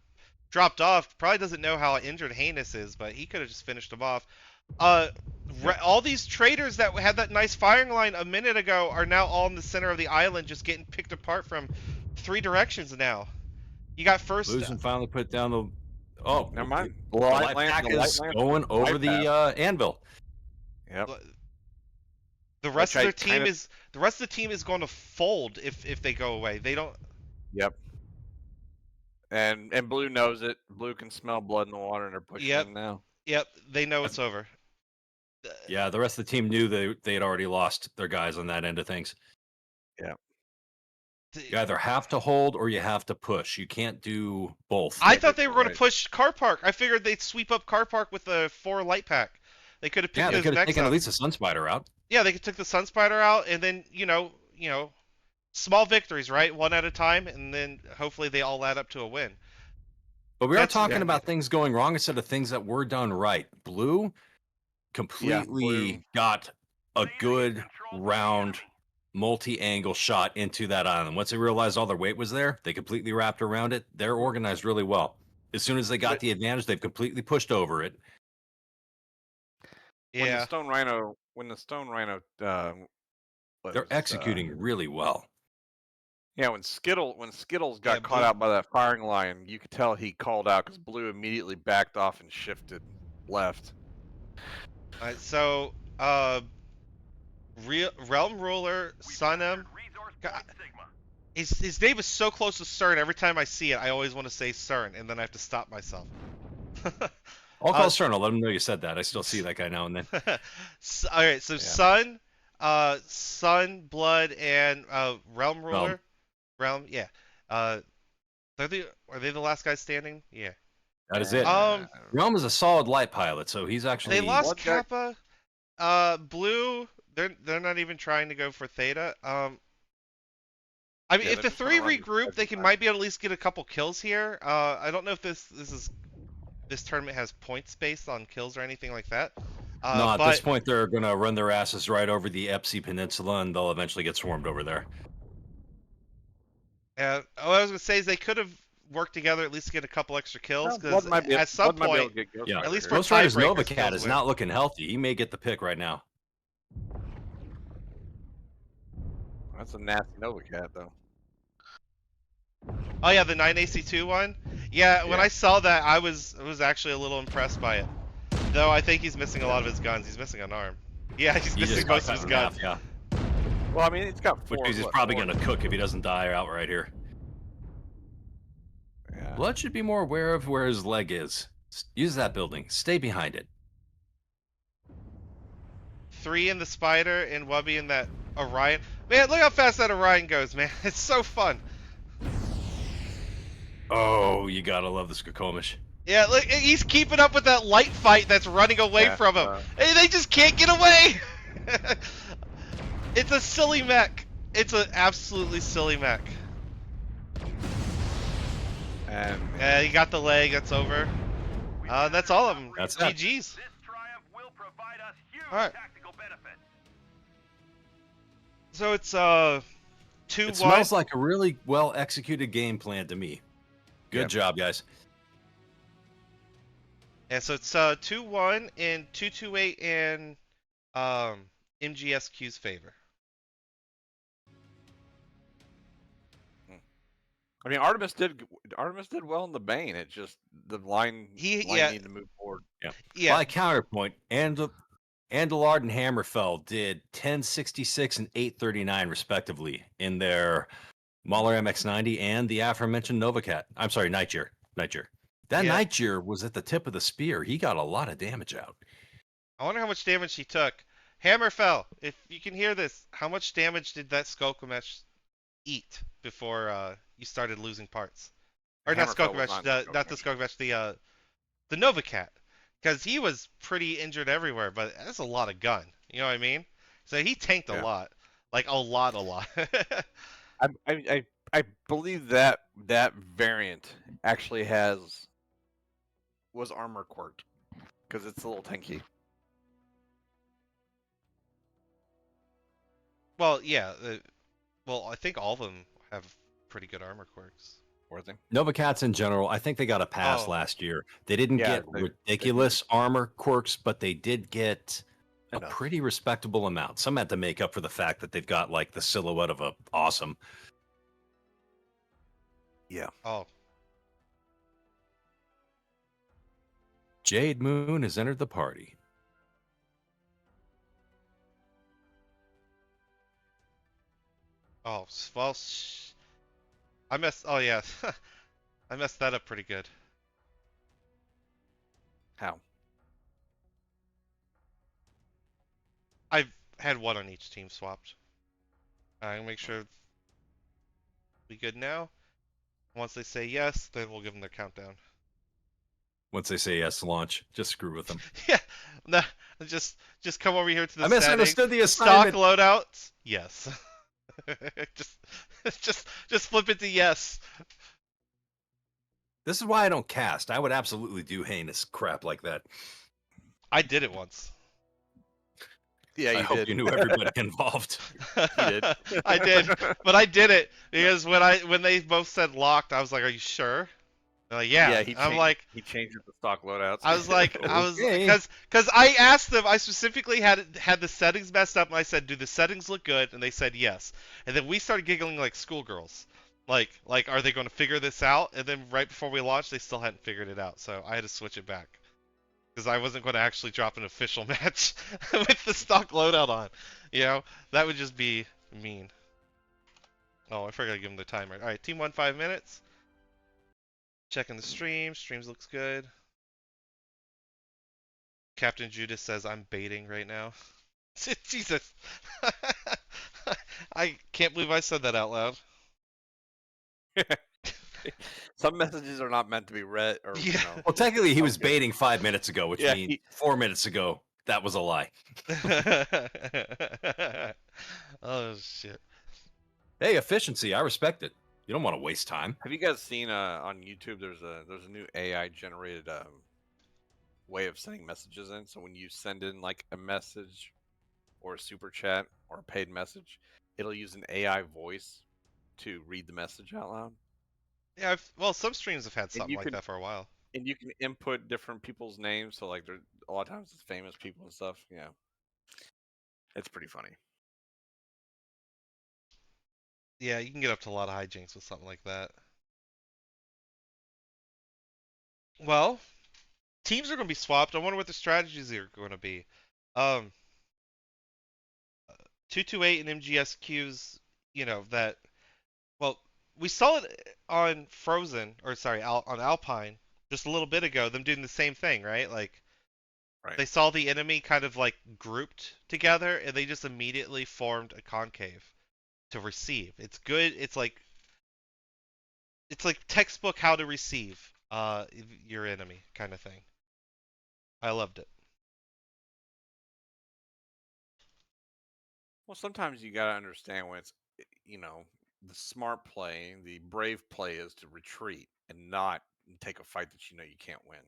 dropped off. Probably doesn't know how injured Heinous is, but he could have just finished him off. All these traders that had that nice firing line a minute ago are now all in the center of the island, just getting picked apart from 3 directions now. You got first. Losing finally put down the. Oh, never mind. The light pack is going over the anvil. Yep. The rest of their team is going to fold if they go away. They don't. Yep. And Blue knows it. Blue can smell blood in the water, and they're pushing in now. Yep, they know it's over. Yeah, the rest of the team knew they had already lost their guys on that end of things. Yeah. You either have to hold or you have to push. You can't do both. I thought they were going to push car park. I figured they'd sweep up car park with a 4 light pack. They could have picked they could have taken up. at least a Sun Spider out. Yeah, they took the Sun Spider out, and then small victories, right? One at a time, and then hopefully they all add up to a win. But we are talking about things going wrong instead of things that were done right. Blue completely got a good round multi-angle shot into that island. Once they realized all their weight was there, they completely wrapped around it. They're organized really well. As soon as they got the advantage, they've completely pushed over it. Yeah. When the Stone Rhino they're executing really well. Yeah, when Skittles got caught out by that firing line, you could tell he called out because Blue immediately backed off and shifted left. All right, so Realm Ruler, Sunum. His name is so close to CERN. Every time I see it, I always want to say CERN, and then I have to stop myself. I'll call CERN. I'll let him know you said that. I still see that guy now and then. All right, so Sun, Sun, Blood, and Realm Ruler. Realm, yeah. Uh, are they the last guys standing? Yeah. That is it. Um, Realm is a solid light pilot, so he's they actually lost Blood guy- Kappa. Blue. They're not even trying to go for Theta. I mean, Yeah, if they're the just gonna three run these regroup, guys they can back. might be able to at least get a couple kills here. I don't know if this tournament has points based on kills or anything like that. no. At this But point, they're gonna run their asses right over the Epsi Peninsula, and they'll eventually get swarmed over there. what I was gonna say is they could have worked together at least to get a couple extra kills Well, because Blood might be at some Blood might be able point, to get Ghost Yeah, Rider at least here. for Ghost Rider's tiebreakers, Novacat kills is win. not looking healthy. He may get the pick right now. That's a nasty Novacat though. Oh yeah, the 9AC2 one. Yeah, when Yeah. I saw that, I was actually a little impressed by it. Though I think he's missing a lot of his guns. He's missing an arm. Yeah, he's He missing just got most of cut his in guns. half, yeah. Well, I mean, it's got Which four. means he's what, probably four- gonna cook if he doesn't die out right here. Yeah. Blood should be more aware of where his leg is. Use that building. Stay behind it. 3 in the Spider and Wubby in that Orion. Man, look how fast that Orion goes, man. It's so fun. Oh, you gotta love the Skokomish. Yeah, look, he's keeping up with that light fight that's running away Yeah, from him. Hey, they just can't get away. It's a silly mech. It's an absolutely silly mech. And Yeah, he got the leg. That's over. That's all of them. That's it. GG's. This triumph will provide us huge Alright. tactical benefits. So it's 2-1. It smells like a really well executed game plan to me. Good Yep. job, guys. And so it's 2-1 in 228 in MGSQ's favor. I mean, Artemis did well in the Bane. It just the line Yeah. needed to move forward. Yeah. By counterpoint, Andalard and Hammerfell did 1066 and 839 respectively in their Mauler MX90 and the aforementioned Novacat. I'm sorry, Nightgyr. That Yeah. Nightgyr was at the tip of the spear. He got a lot of damage out. I wonder how much damage he took. Hammerfell, if you can hear this, how much damage did that Skokomesh eat before you started losing parts? Or not Hammerfell was Skokomesh, not the Skokomesh, the Novacat. Because he was pretty injured everywhere, but that's a lot of gun. You know what I mean? So he tanked a Yeah. lot. Like a lot. I believe that variant actually was armor quirked because it's a little tanky. Well, yeah. Well, I think all of them have pretty good armor quirks. Worthy. Novacats in general, I think they got a pass Oh. last year. They didn't Yeah, get they ridiculous armor quirks, but they did get a Enough. pretty respectable amount. Some had to make up for the fact that they've got like the silhouette of a awesome. Oh, Jade Moon has entered the party. oh, well, I messed. Oh yeah, I messed that up pretty good. How? I've had one on each team swapped. I'm gonna make sure we good now. Once they say yes, then we'll give them their countdown. Once they say yes, launch. Just screw with them. Yeah, no, just come over here to the I settings. misunderstood the Stock assignment. loadouts. Yes. just flip it to yes. This is why I don't cast. I would absolutely do heinous crap like that. I did it once. Yeah, I hope you knew everybody involved. You did. I did, but I did it because when they both said locked, I was like, "Are you sure?" They're like, "Yeah." I'm like, he changed the stock loadouts. I was like, Okay. because I asked them, I specifically had the settings messed up, and I said, "Do the settings look good?" And they said yes. And then we started giggling like schoolgirls, like, are they going to figure this out? And then right before we launched, they still hadn't figured it out, so I had to switch it back because I wasn't going to actually drop an official match with the stock loadout on. You know, that would just be mean. Oh, I forgot to give them the timer. All right, team 1, 5 minutes. Checking the stream. Streams looks good. Captain Judas says I'm baiting right now. Jesus. I can't believe I said that out loud. Some messages are not meant to be read, or Yeah. Well, technically, he was Okay. baiting 5 minutes ago, which Yeah, means 4 minutes ago, that was a lie. Oh shit. Hey, efficiency, I respect it. You don't want to waste time. Have you guys seen on YouTube? There's a new AI generated way of sending messages in. So when you send in like a message or a super chat or a paid message, it'll use an AI voice to read the message out loud. Yeah, well, some streams have had And something you like can that for a while. and you can input different people's names. So like, there's a lot of times it's famous people and stuff. Yeah, it's pretty funny. Yeah, you can get up to a lot of hijinks with something like that. Well, teams are going to be swapped. I wonder what the strategies are going to be. Um, 228 and MGSQ's, that. Well, we saw it on Frozen, or sorry, on Alpine just a little bit ago. Them doing the same thing, right? Like Right. they saw the enemy kind of like grouped together, and they just immediately formed a concave to receive. It's good. It's like textbook how to receive your enemy kind of thing. I loved it. Well, sometimes you gotta understand when it's, the smart play, the brave play is to retreat and not take a fight that you know you can't win.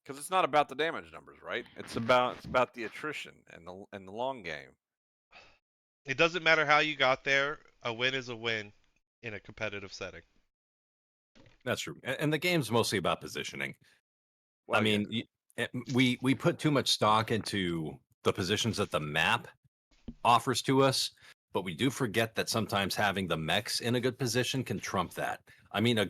Because it's not about the damage numbers, right? It's about the attrition and the long game. It doesn't matter how you got there. A win is a win in a competitive setting. That's true. And the game's mostly about positioning. Well, I mean, we put too much stock into the positions that the map offers to us, but we do forget that sometimes having the mechs in a good position can trump that. I mean, a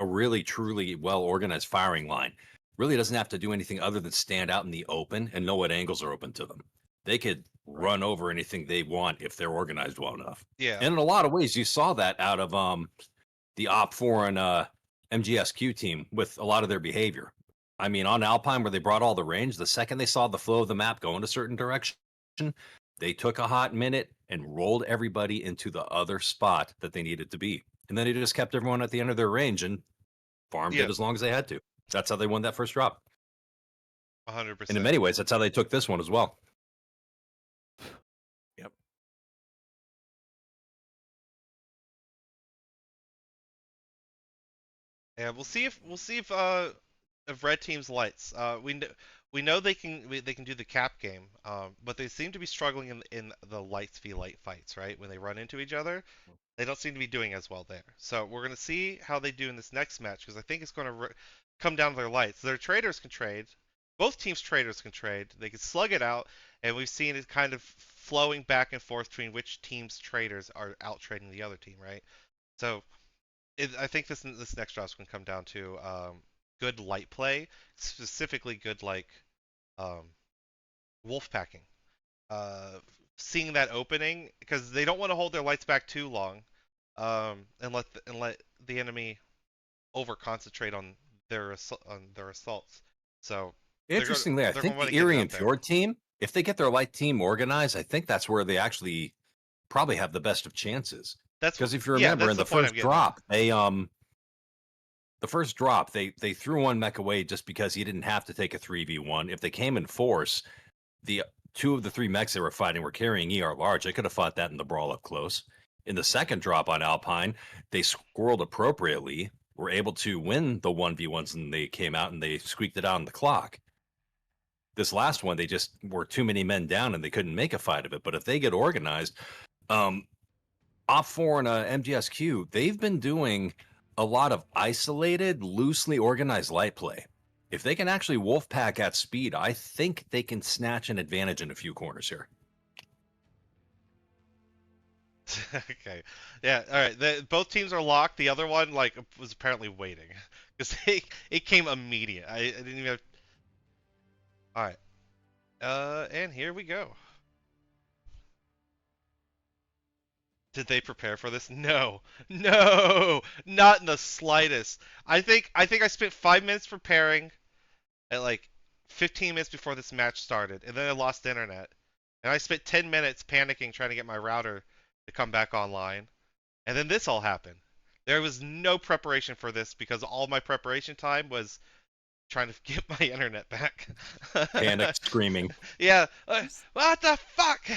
really truly well organized firing line really doesn't have to do anything other than stand out in the open and know what angles are open to them. They could Right. run over anything they want if they're organized well enough. Yeah. And in a lot of ways, you saw that out of the Op4 and MGSQ team with a lot of their behavior. I mean, on Alpine, where they brought all the range, the second they saw the flow of the map go in a certain direction, they took a hot minute and rolled everybody into the other spot that they needed to be. And then they just kept everyone at the end of their range and farmed Yeah. it as long as they had to. That's how they won that first drop. 100%. And in many ways, that's how they took this one as well. Yep. Yeah, we'll see if red team's lights. We know they can do the cap game, but they seem to be struggling in the lights v light fights, right? When they run into each other, they don't seem to be doing as well there. So we're gonna see how they do in this next match because I think it's going to come down to their lights. Their traders can trade. Both teams' traders can trade. They can slug it out, and we've seen it kind of flowing back and forth between which team's traders are out trading the other team, right? So I think this next draft's going to come down to good light play, specifically good like um, wolf packing. Seeing that opening because they don't want to hold their lights back too long, and let the enemy over concentrate on their assaults. So Interestingly, I they're think going to the get Erie it and out there. Fjord team, if they get their light team organized, I think that's where they actually probably have the best of chances. That's Because if you yeah, remember that's in the point I'm first getting at. drop, they threw one mech away just because he didn't have to take a 3v1. If they came in force, the two of the three mechs they were fighting were carrying ER large. They could have fought that in the brawl up close. In the second drop on Alpine, they squirreled appropriately, were able to win the 1v1s, and they came out and they squeaked it out on the clock. This last one, they just were too many men down and they couldn't make a fight of it. But if they get organized, Op4 and MGSQ, they've been doing a lot of isolated, loosely organized light play. If they can actually wolf pack at speed, I think they can snatch an advantage in a few corners here. Okay. Yeah. All right. Both teams are locked. The other one was apparently waiting because it came immediate. I didn't even have. All right. And here we go. Did they prepare for this? No. No. Not in the slightest. I think I spent 5 minutes preparing at 15 minutes before this match started, and then I lost internet. And I spent 10 minutes panicking trying to get my router to come back online. And then this all happened. There was no preparation for this because all my preparation time was trying to get my internet back. Panic, screaming. Yeah. What the fuck?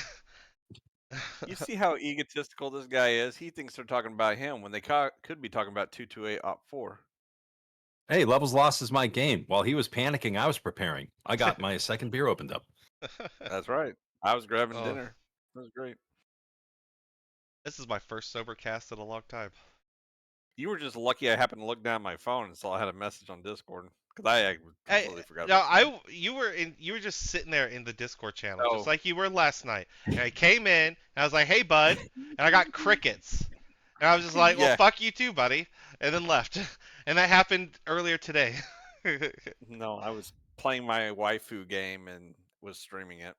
You see how egotistical this guy is? He thinks they're talking about him when they could be talking about 228 Op 4. Hey, levels lost is my game. While he was panicking, I was preparing. I got my second beer opened up. That's right. I was grabbing Oh. dinner. That was great. This is my first sober cast in a long time. You were just lucky I happened to look down my phone and saw I had a message on Discord. Because I completely forgot No, about it. you were just sitting there in the Discord channel, Oh. just like you were last night. And I came in, and I was like, "Hey, bud," and I got crickets. And I was just like, "Well, Yeah. fuck you too, buddy," and then left. And that happened earlier today. No, I was playing my waifu game and was streaming it.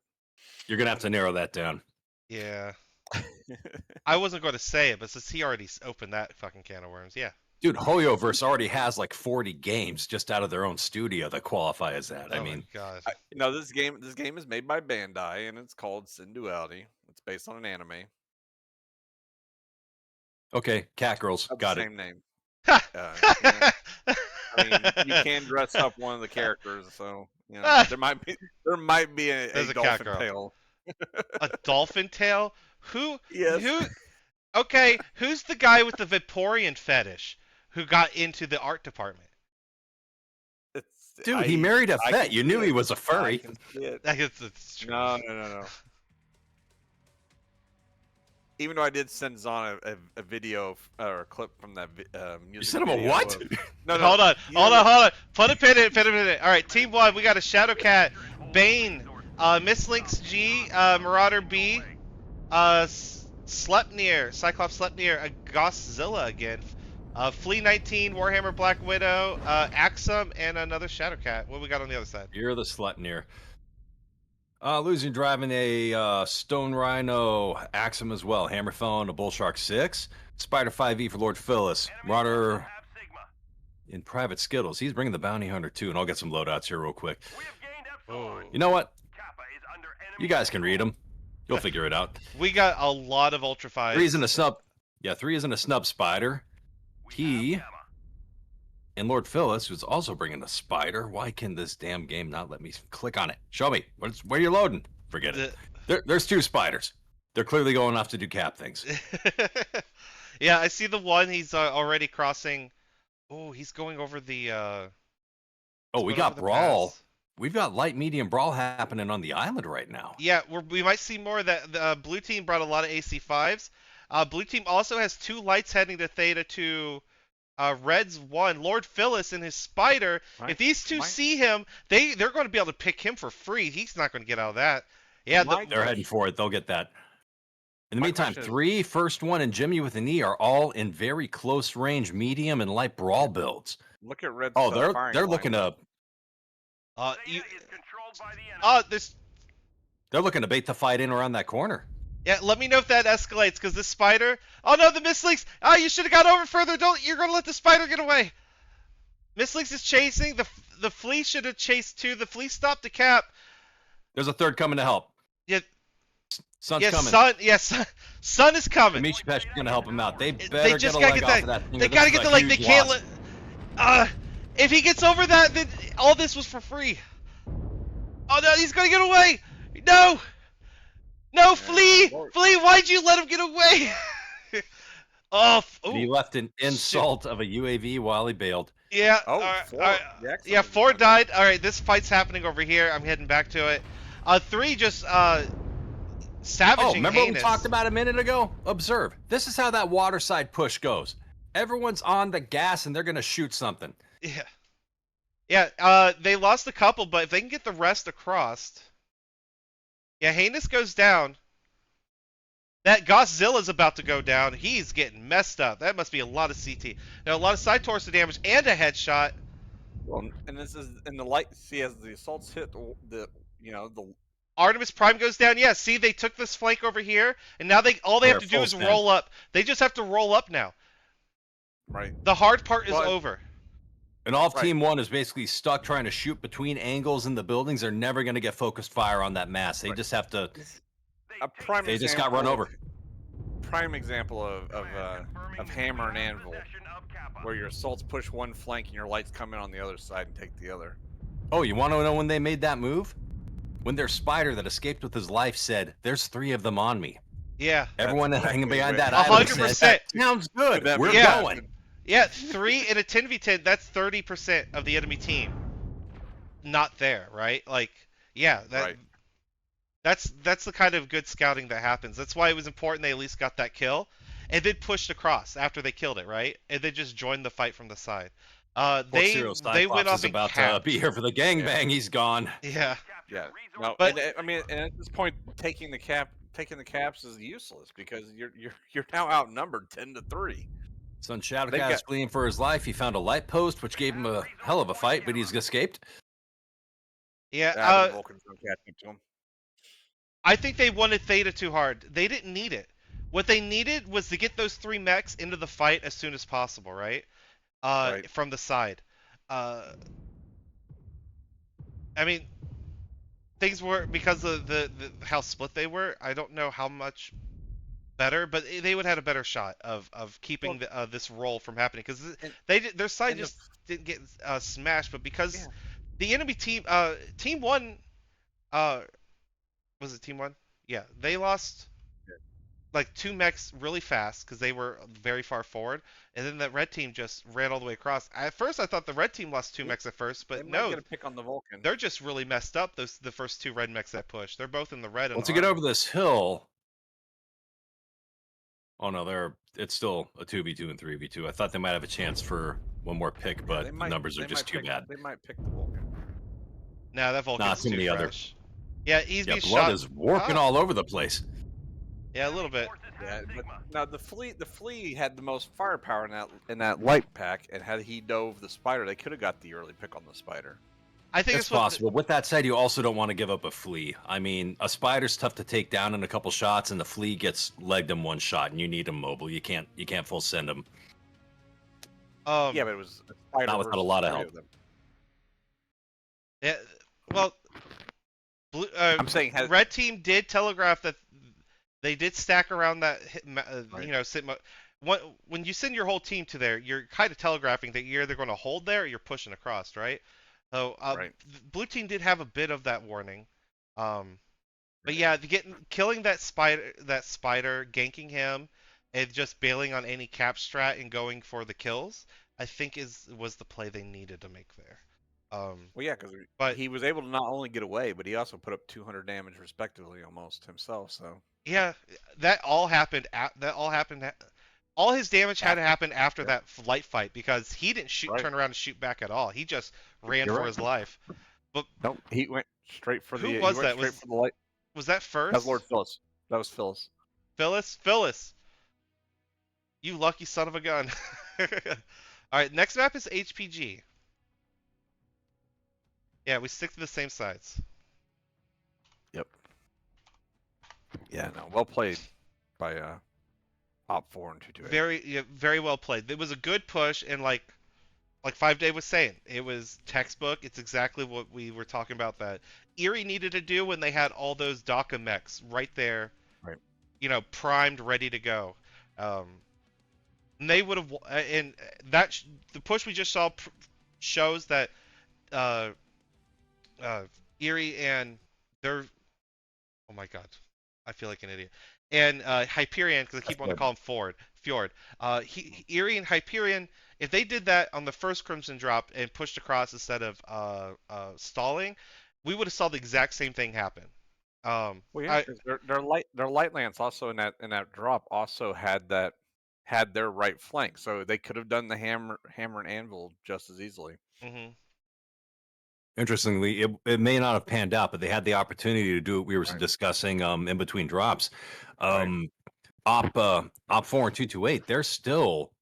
You're gonna have to narrow that down. Yeah, I wasn't going to say it, but since he already opened that fucking can of worms, yeah. Dude, Hoyoverse already has like 40 games just out of their own studio that qualify as that. I Oh mean, my God. This game is made by Bandai and it's called Sin Duality. It's based on an anime. okay, cat girls, Of got the it. same name. I mean, you can dress up one of the characters, so there might be a There's a cat dolphin girl. tail. A dolphin tail? Who? Yes. Who? Okay, who's the guy with the Vaporeon fetish who got into the art department? Dude, he married a I vet. can You see knew he it. was a I furry. can see it. It's true. No. Even though I did send Zon a video or a clip from that music. You sent him a video what? of- No, Hold on. you know Hold on. Put a pin in it. All right, Team 1, we got a Shadowcat, Bane, Miss Lynx G, Marauder B, Sleipnir, Cyclops Sleipnir, a Gothzilla again, Flea 19, Warhammer Black Widow, Axum, and another Shadowcat. What we got on the other side? You're the Sleipnir. Losing driving a Stone Rhino, Axum as well, Hammerfell, a Bullshark 6, Spider 5e for Lord Phyllis, Marauder Have Sigma. in Private Skittles. He's bringing the Bounty Hunter too, and I'll get some loadouts here real quick. We have gained Oh. Epsilon. You know what? Kappa is under enemy You guys can read control. them. You'll figure it out. We got a lot of Ultra 5s. 3 isn't a snub. Yeah, 3 isn't a snub spider. We He have Gamma. and Lord Phyllis, who's also bringing a spider. Why can this damn game not let me click on it? Show me. Where you're loading? Forget it. There's 2 spiders. They're clearly going off to do cap things. Yeah, I see the one. He's already crossing. Oh, he's going over the. Oh, he's we going got over the brawl. pass. We've got light, medium brawl happening on the island right now. Yeah, we might see more of that. The blue team brought a lot of AC5s. Blue team also has 2 lights heading to Theta 2. Red's 1. Lord Phyllis and his spider. Right. If these 2 Right. see him, they're going to be able to pick him for free. He's not going to get out of that. Yeah, They're heading for it. They'll get that. In the My meantime, question is- 3, First One, and Jimmy with an E are all in very close range, medium, and light brawl builds. Look at Red. Oh, Stuff firing they're line. looking to Theta you, is controlled by the enemy. this. they're looking to bait the fight in around that corner. Yeah, let me know if that escalates, because this spider. Oh no, the Mistlinks! Oh, you should have got over further. You're gonna let the spider get away. Mistlinks is chasing. The flea should have chased too. The flea stopped the cap. There's a third coming to help. Yeah, Sun's yeah, coming. sun is coming. Michi Pesh is going to help him out. They better They get just a gotta leg get off of that thing. They or this gotta is get a the leg. They huge can't loss. let. If he gets over that, then all this was for free. Oh no, he's gonna get away. No, no, flea, Lord. flea. Why'd you let him get away? He Ooh, left an insult of a UAV while he bailed. yeah. Oh, alright, 4. alright. The Axum Yeah, is 4 done. died. All right, this fight's happening over here. I'm heading back to it. 3 just savaging. Oh, remember what we heinous. talked about a minute ago? Observe. This is how that water side push goes. Everyone's on the gas and they're going to shoot something. Yeah. Yeah, they lost a couple, but if they can get the rest across. Yeah, Heinous goes down. That Gothzilla's about to go down. He's getting messed up. That must be a lot of CT. Now, a lot of side torso damage and a headshot. Well, and this is in the light. See, as the assaults hit the Artemis Prime goes down. Yeah, see, they took this flank over here, and now all they have to do full is stand. roll up. They just have to roll up now. right. The hard part is Well, over. And all of Right. Team 1 is basically stuck trying to shoot between angles in the buildings. They're never going to get focused fire on that mass. They Right. just have to. A prime They just got example run of- over. Prime example of hammer and anvil, where your assaults push one flank and your lights come in on the other side and take the other. Oh, you want to know when they made that move? When their spider that escaped with his life said, "There's 3 of them on me." Yeah. Everyone That's hanging exactly behind right. that island 100%. said, "That sounds good. That We're means- Yeah. going." Yeah, 3 in a 10v10, that's 30% of the enemy team. Not there, right? Like, yeah, Right. that's the kind of good scouting that happens. That's why it was important they at least got that kill, and then pushed across after they killed it, right? And then just joined the fight from the side. They went Cyclops off is and about to capped. be here for the gangbang. He's gone. Yeah, Yeah. No, But- and, I mean, and at this point, taking the caps is useless because you're now outnumbered 10-3. Son They've Shadowcat got- is fleeing for his life. He found a light post, which gave him a hell of a fight, but he's escaped. yeah. The Vulcan's gonna catch up to him. I think they wanted Theta too hard. They didn't need it. What they needed was to get those 3 mechs into the fight as soon as possible, right? Right. From the side. I mean, things were because of the how split they were. I don't know how much better, but they would have had a better shot of keeping this roll from happening because their side and the- just didn't get smashed, but because Yeah. the enemy team, Team 1, was it Team 1? Yeah, they lost like 2 mechs really fast because they were very far forward, and then the red team just ran all the way across. At first, I thought the red team lost 2 mechs at first, They but might no, get a pick on the Vulcan. they're just really messed up. The first 2 red mechs that pushed, they're both in the red. And Once you get over this hill. Oh no, it's still a 2v2 and 3v2. I thought they might have a chance for one more pick, Yeah, but they the might- numbers they are just might too pick- bad. They might pick the Vulcan. Nah, that Vulcan's too too many other- fresh. Yeah, he's Yeah, being blood shot. is warping Ah. all over the place. Yeah, a little bit. Yeah, but now the flea had the most firepower in that light pack, and had he dove the spider, they could have got the early pick on the spider. I think It's it's what possible. With that said, you also don't want to give up a flea. I mean, a spider's tough to take down in a couple shots, and the flea gets legged in 1 shot, and you need him mobile. You can't full send him. Yeah, but it was a spider Not without a versus lot of 3 help. them. Yeah, well, blue, I'm saying red team did telegraph that they did stack around that Right. when you send your whole team to there, you're kind of telegraphing that you're either going to hold there or you're pushing across, right? So Right. blue team did have a bit of that warning, but yeah, killing that spider, ganking him, and just bailing on any cap strat and going for the kills, I think was the play they needed to make there. Well, yeah, because But- he was able to not only get away, but he also put up 200 damage respectively almost himself. So Yeah, that all happened. All his damage had to happen after Yeah. that light fight because he didn't Right. turn around and shoot back at all. He just ran You're for right. his life. no, he went straight for Who the. was he went that? Straight for the light. Was that first? That was Lord Phyllis. That was Phyllis. Phyllis. You lucky son of a gun. All right, next map is HPG. Yeah, we stick to the same sides. Yep. Yeah, no, well played by Op 4 and 228. Very well played. It was a good push, and like 5Day was saying, it was textbook. It's exactly what we were talking about that Erie needed to do when they had all those DACA mechs right there, Right. Primed, ready to go. And they would have, and that the push we just saw shows that Erie and their, oh my god, I feel like an idiot. And Hyperion, because I keep wanting to call him Fjord. Erie and Hyperion, if they did that on the first Crimson drop and pushed across instead of stalling, we would have saw the exact same thing happen. Well, yeah, 'cause their light lance also in that drop also had their right flank, so they could have done the hammer and anvil just as easily. hmm Interestingly, it may not have panned out, but they had the opportunity to do what we were Right. discussing in between drops. Right. Op 4 and 228, they're still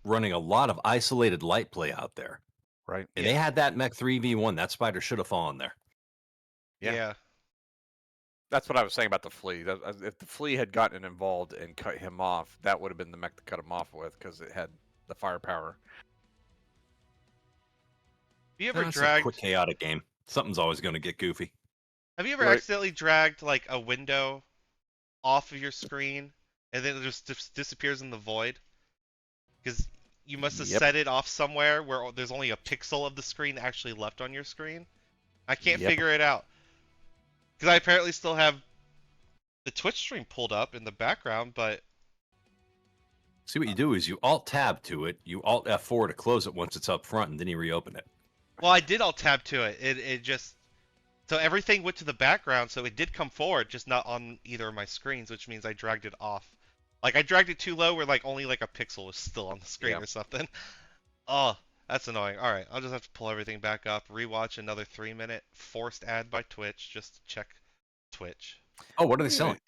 running a lot of isolated light play out there. Right. And they had that mech 3v1. That spider should have fallen there. Yeah. That's what I was saying about the flea. If the flea had gotten involved and cut him off, that would have been the mech to cut him off with because it had the firepower. you ever That's a dragged? quick, chaotic game. Something's always going to get goofy. Have you ever Right. accidentally dragged like a window off of your screen and then it just disappears in the void? Because you must have Yep. set it off somewhere where there's only a pixel of the screen actually left on your screen. I can't Yep. figure it out. Because I apparently still have the Twitch stream pulled up in the background, but See, what you do is you Alt-Tab to it, you Alt-F4 to close it once it's up front, and then you reopen it. well, I did alt tab to it. It just so everything went to the background, so it did come forward, just not on either of my screens, which means I dragged it off. Like I dragged it too low, where like only like a pixel was still on the screen Yeah. or something. Oh, that's annoying. All right, I'll just have to pull everything back up, rewatch another 3-minute forced ad by Twitch just to check Twitch. Oh, what are they selling?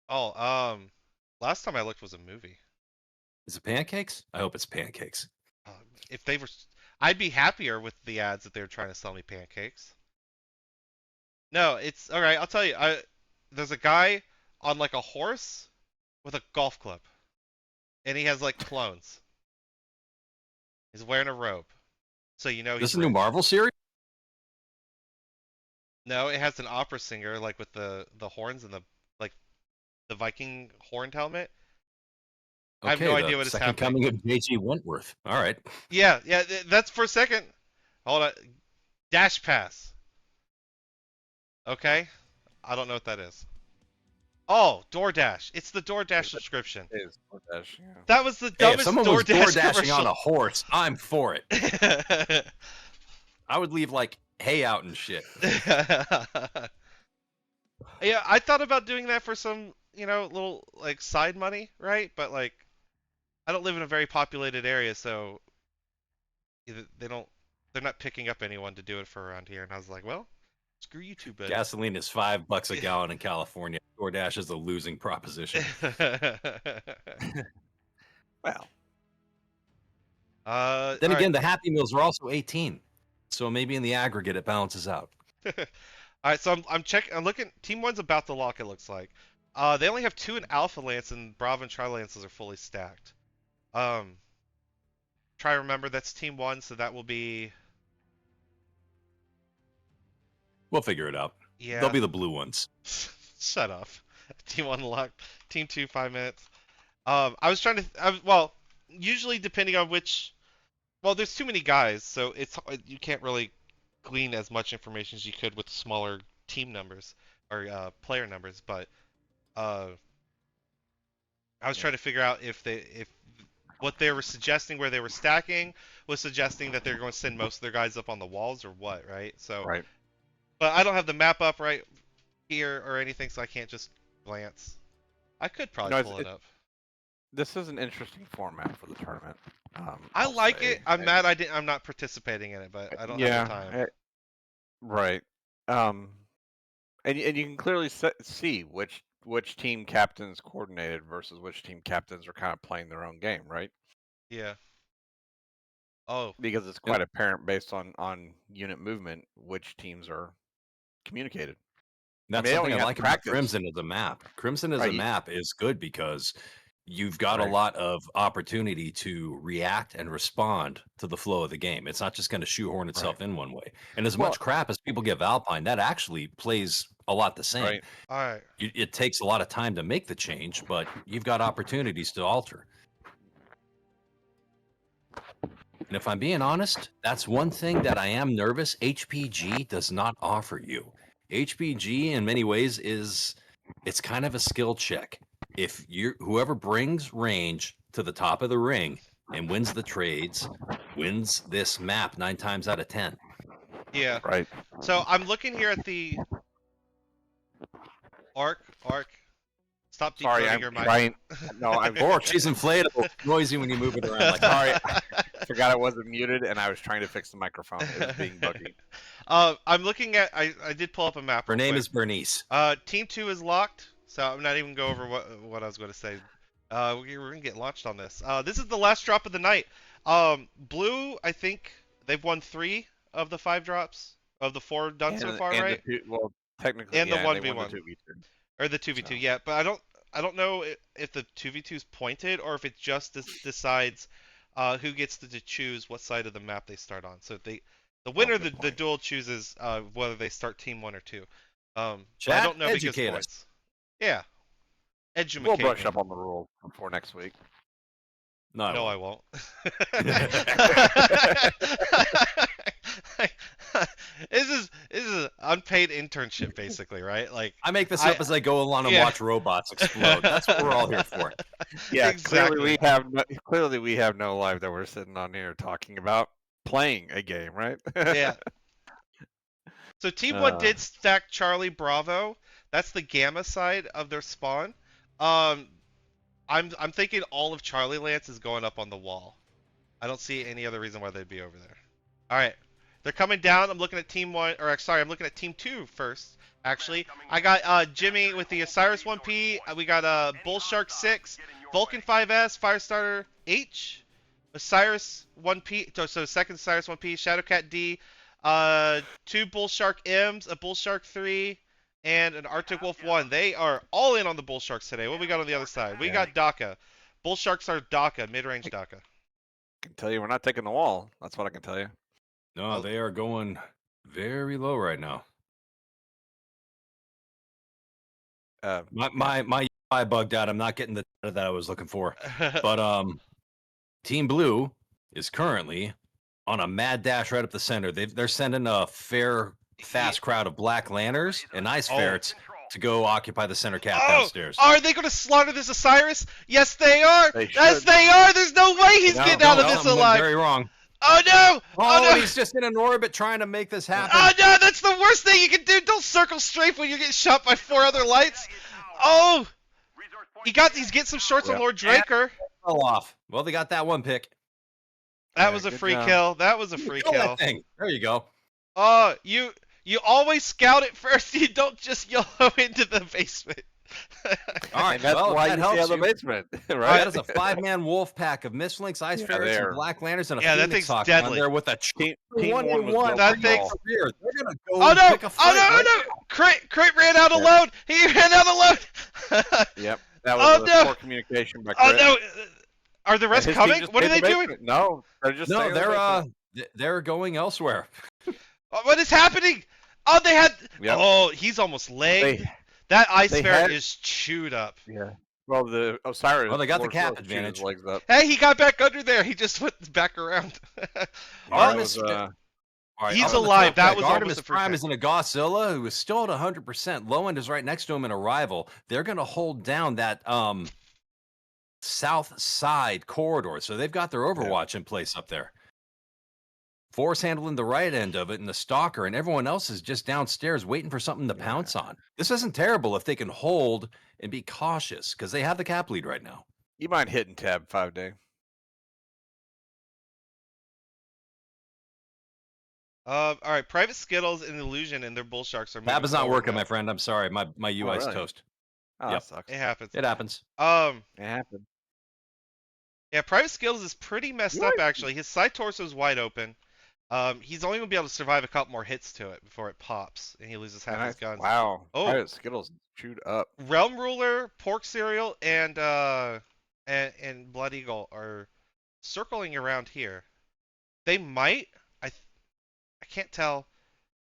Oh, last time I looked was a movie. Is it pancakes? I hope it's pancakes. If they were, I'd be happier with the ads that they were trying to sell me pancakes. No, it's all right. I'll tell you. There's a guy on like a horse with a golf club, and he has like clones. He's wearing a robe, so you know This he's is a new rich. Marvel series? No, it has an opera singer like with the horns and the like the Viking horned helmet. I have no idea what is second happening. coming of J.G. Wentworth. All right. Yeah, that's for a second. Hold on. Dash Pass. Okay. I don't know what that is. Oh, DoorDash. It's the DoorDash subscription. It is DoorDash, yeah. That was the Hey, if dumbest someone was DoorDash DoorDashing on a commercial. horse, I'm for it. I would leave like hay out and shit. Yeah, I thought about doing that for some, little like side money, right? But like, I don't live in a very populated area, so they're not picking up anyone to do it for around here. And I was like, well, screw you too, buddy. Gasoline is $5 a gallon in California. DoorDash is a losing proposition. Well, Then all again, the Happy Meals are also 18. So maybe in the aggregate it balances out. All right, so I'm checking. I'm looking. Team One's about to lock. It looks like. They only have 2 in Alpha Lance, and Bravo and Tri Lances are fully stacked. Try to remember that's Team One, so that will be. We'll figure it out. Yeah. They'll be the blue ones. Shut up. Team One locked. Team Two 5 minutes. I was trying to. Well, usually depending on which. Well, there's too many guys, so you can't really glean as much information as you could with smaller team numbers or player numbers. But I was trying to figure out if what they were suggesting, where they were stacking, was suggesting that they're going to send most of their guys up on the walls or what, right? So, right. but I don't have the map up right here or anything, so I can't just glance. I could probably pull it up. This is an interesting format for the tournament. I I'll like say. it. I'm mad I'm not participating in it, but I don't have the time. Right. And you can clearly see which team captains coordinated versus which team captains are kind of playing their own game, right? Yeah. Oh. Because it's quite apparent based on unit movement which teams are communicated. That's something I like about Crimson as a map. Crimson as a map is good because you've got a lot of opportunity to react and respond to the flow of the game. It's not just going to shoehorn itself in one way. And as much crap as people give Alpine, that actually plays a lot the same. Right. All right. It takes a lot of time to make the change, but you've got opportunities to alter. And if I'm being honest, that's one thing that I am nervous HPG does not offer you. HPG in many ways it's kind of a skill check. If whoever brings range to the top of the ring and wins the trades, wins this map 9 times out of 10. Yeah. Right. So I'm looking here at the arc. Stop Sorry, decoding I'm your mic. trying. No, I'm Or she's inflatable, noisy when you move it around. Like, sorry. I forgot it wasn't muted, and I was trying to fix the microphone. It was being buggy. I'm looking at. I did pull up a map. Her name is Bernice. Team 2 is locked, so I'm not even go over what I was going to say. We're gonna get launched on this. This is the last drop of the night. Blue, I think they've won 3 of the 5 drops of the 4 done so far, right? Well, technically, and the yeah, 1v1 they won the 2v2. or the 2v2, yeah. But I don't know if the 2v2 is pointed or if it just decides who gets to choose what side of the map they start on. So the winner of good the point. duel chooses whether they start team 1 or 2. I Chat, don't know if it gives educate us. points. Yeah. We'll Edumacate brush me. up on the rules before next week. No, I won't. This is unpaid internship, basically, right? Like I make this up as I go along and yeah. watch robots explode. That's what we're all here for. Yeah, Exactly. clearly we have no life that we're sitting on here talking about playing a game, right? Yeah. So Team 1 did stack Charlie Bravo. That's the Gamma side of their spawn. I'm thinking all of Charlie Lance is going up on the wall. I don't see any other reason why they'd be over there. All right. They're coming down. I'm looking at Team 1, or sorry, I'm looking at Team 2 first, actually. I got Jimmy with the Osiris 1P. We got Bull Shark 6, Vulcan 5S, Firestarter H, Osiris 1P, so second Osiris 1P, Shadowcat D, 2 Bull Shark M's, a Bull Shark 3, and an Arctic Wolf 1. They are all in on the Bull Sharks today. What we got on the other side? We got DACA. Bull Sharks are DACA, mid-range DACA. I can tell you we're not taking the wall. That's what I can tell you. No, they are going very low right now. My UI bugged out. I'm not getting the data that I was looking for. But Team Blue is currently on a mad dash right up the center. They're sending a fast crowd of Black Lanterns and Ice Ferrets to go occupy the center cap downstairs. Are they going to slaughter this Osiris? Yes, they are. They Yes, should. they are. There's no way he's getting out of this something went alive. very wrong. Oh no! Oh, no! he's just in an orbit trying to make this happen. Oh no! That's the worst thing you can do. Don't circle strafe when you're getting shot by 4 other lights. Oh! He's getting some shorts on Lord Draker. Fell off. Well, they got that one pick. That was a free kill. That was a free Kill kill. that thing. There you go. Oh, you always scout it first. You don't just YOLO into the basement. All right, And that's well, why that you helps see the you. basement, right? That is a 5-man wolf pack of Mistlinks, Ice Ferrets, and Black Lanterns, and a that Phoenix thing's Hawk deadly. down there with a Team 1 one was built That for thing's- all. They're gonna go Oh and no! pick a fight. Oh no! Crit ran out of load. He ran out of load. Yep, that was no. poor communication by Oh Crit. no! Are the And rest his team coming? just What are stayed they in the doing? basement. No, they're just No, staying in the basement. they're going elsewhere. What is happening? Oh, they had. Yep. Oh, he's almost legged. They- That Ice they Ferret had- is chewed up. Yeah. Well, the Osiris. Well, they got the Lord cap Phil chewed his advantage. Legs up. Hey, he got back under there. He just went back around. Artemis- That was, All right, He's up on the alive. top That deck, was almost Artemis a free Prime pick. is in a Godzilla who is still at 100%. Low end is right next to him in Arrival. They're going to hold down that south side corridor, so they've got their Overwatch in place up there. Force handling the right end of it, and the Stalker, and everyone else is just downstairs waiting for something to pounce on. This isn't terrible if they can hold and be cautious, because they have the cap lead right now. You mind hitting tab 5-day? All right, Private Skittles and Illusion and their Bull Sharks are moving Tab is not forward working, now. my friend. I'm sorry. My UI is really? toast. Oh, Yep. that sucks. It happens. It happens. Um, It happened. yeah, Private Skittles is pretty messed up actually. His side torso is wide open. He's only gonna be able to survive a couple more hits to it before it pops, and he loses half his guns. Wow. Oh. Private Skittles chewed up. Realm Ruler, Pork Cereal, and Blood Eagle are circling around here. They might. I can't tell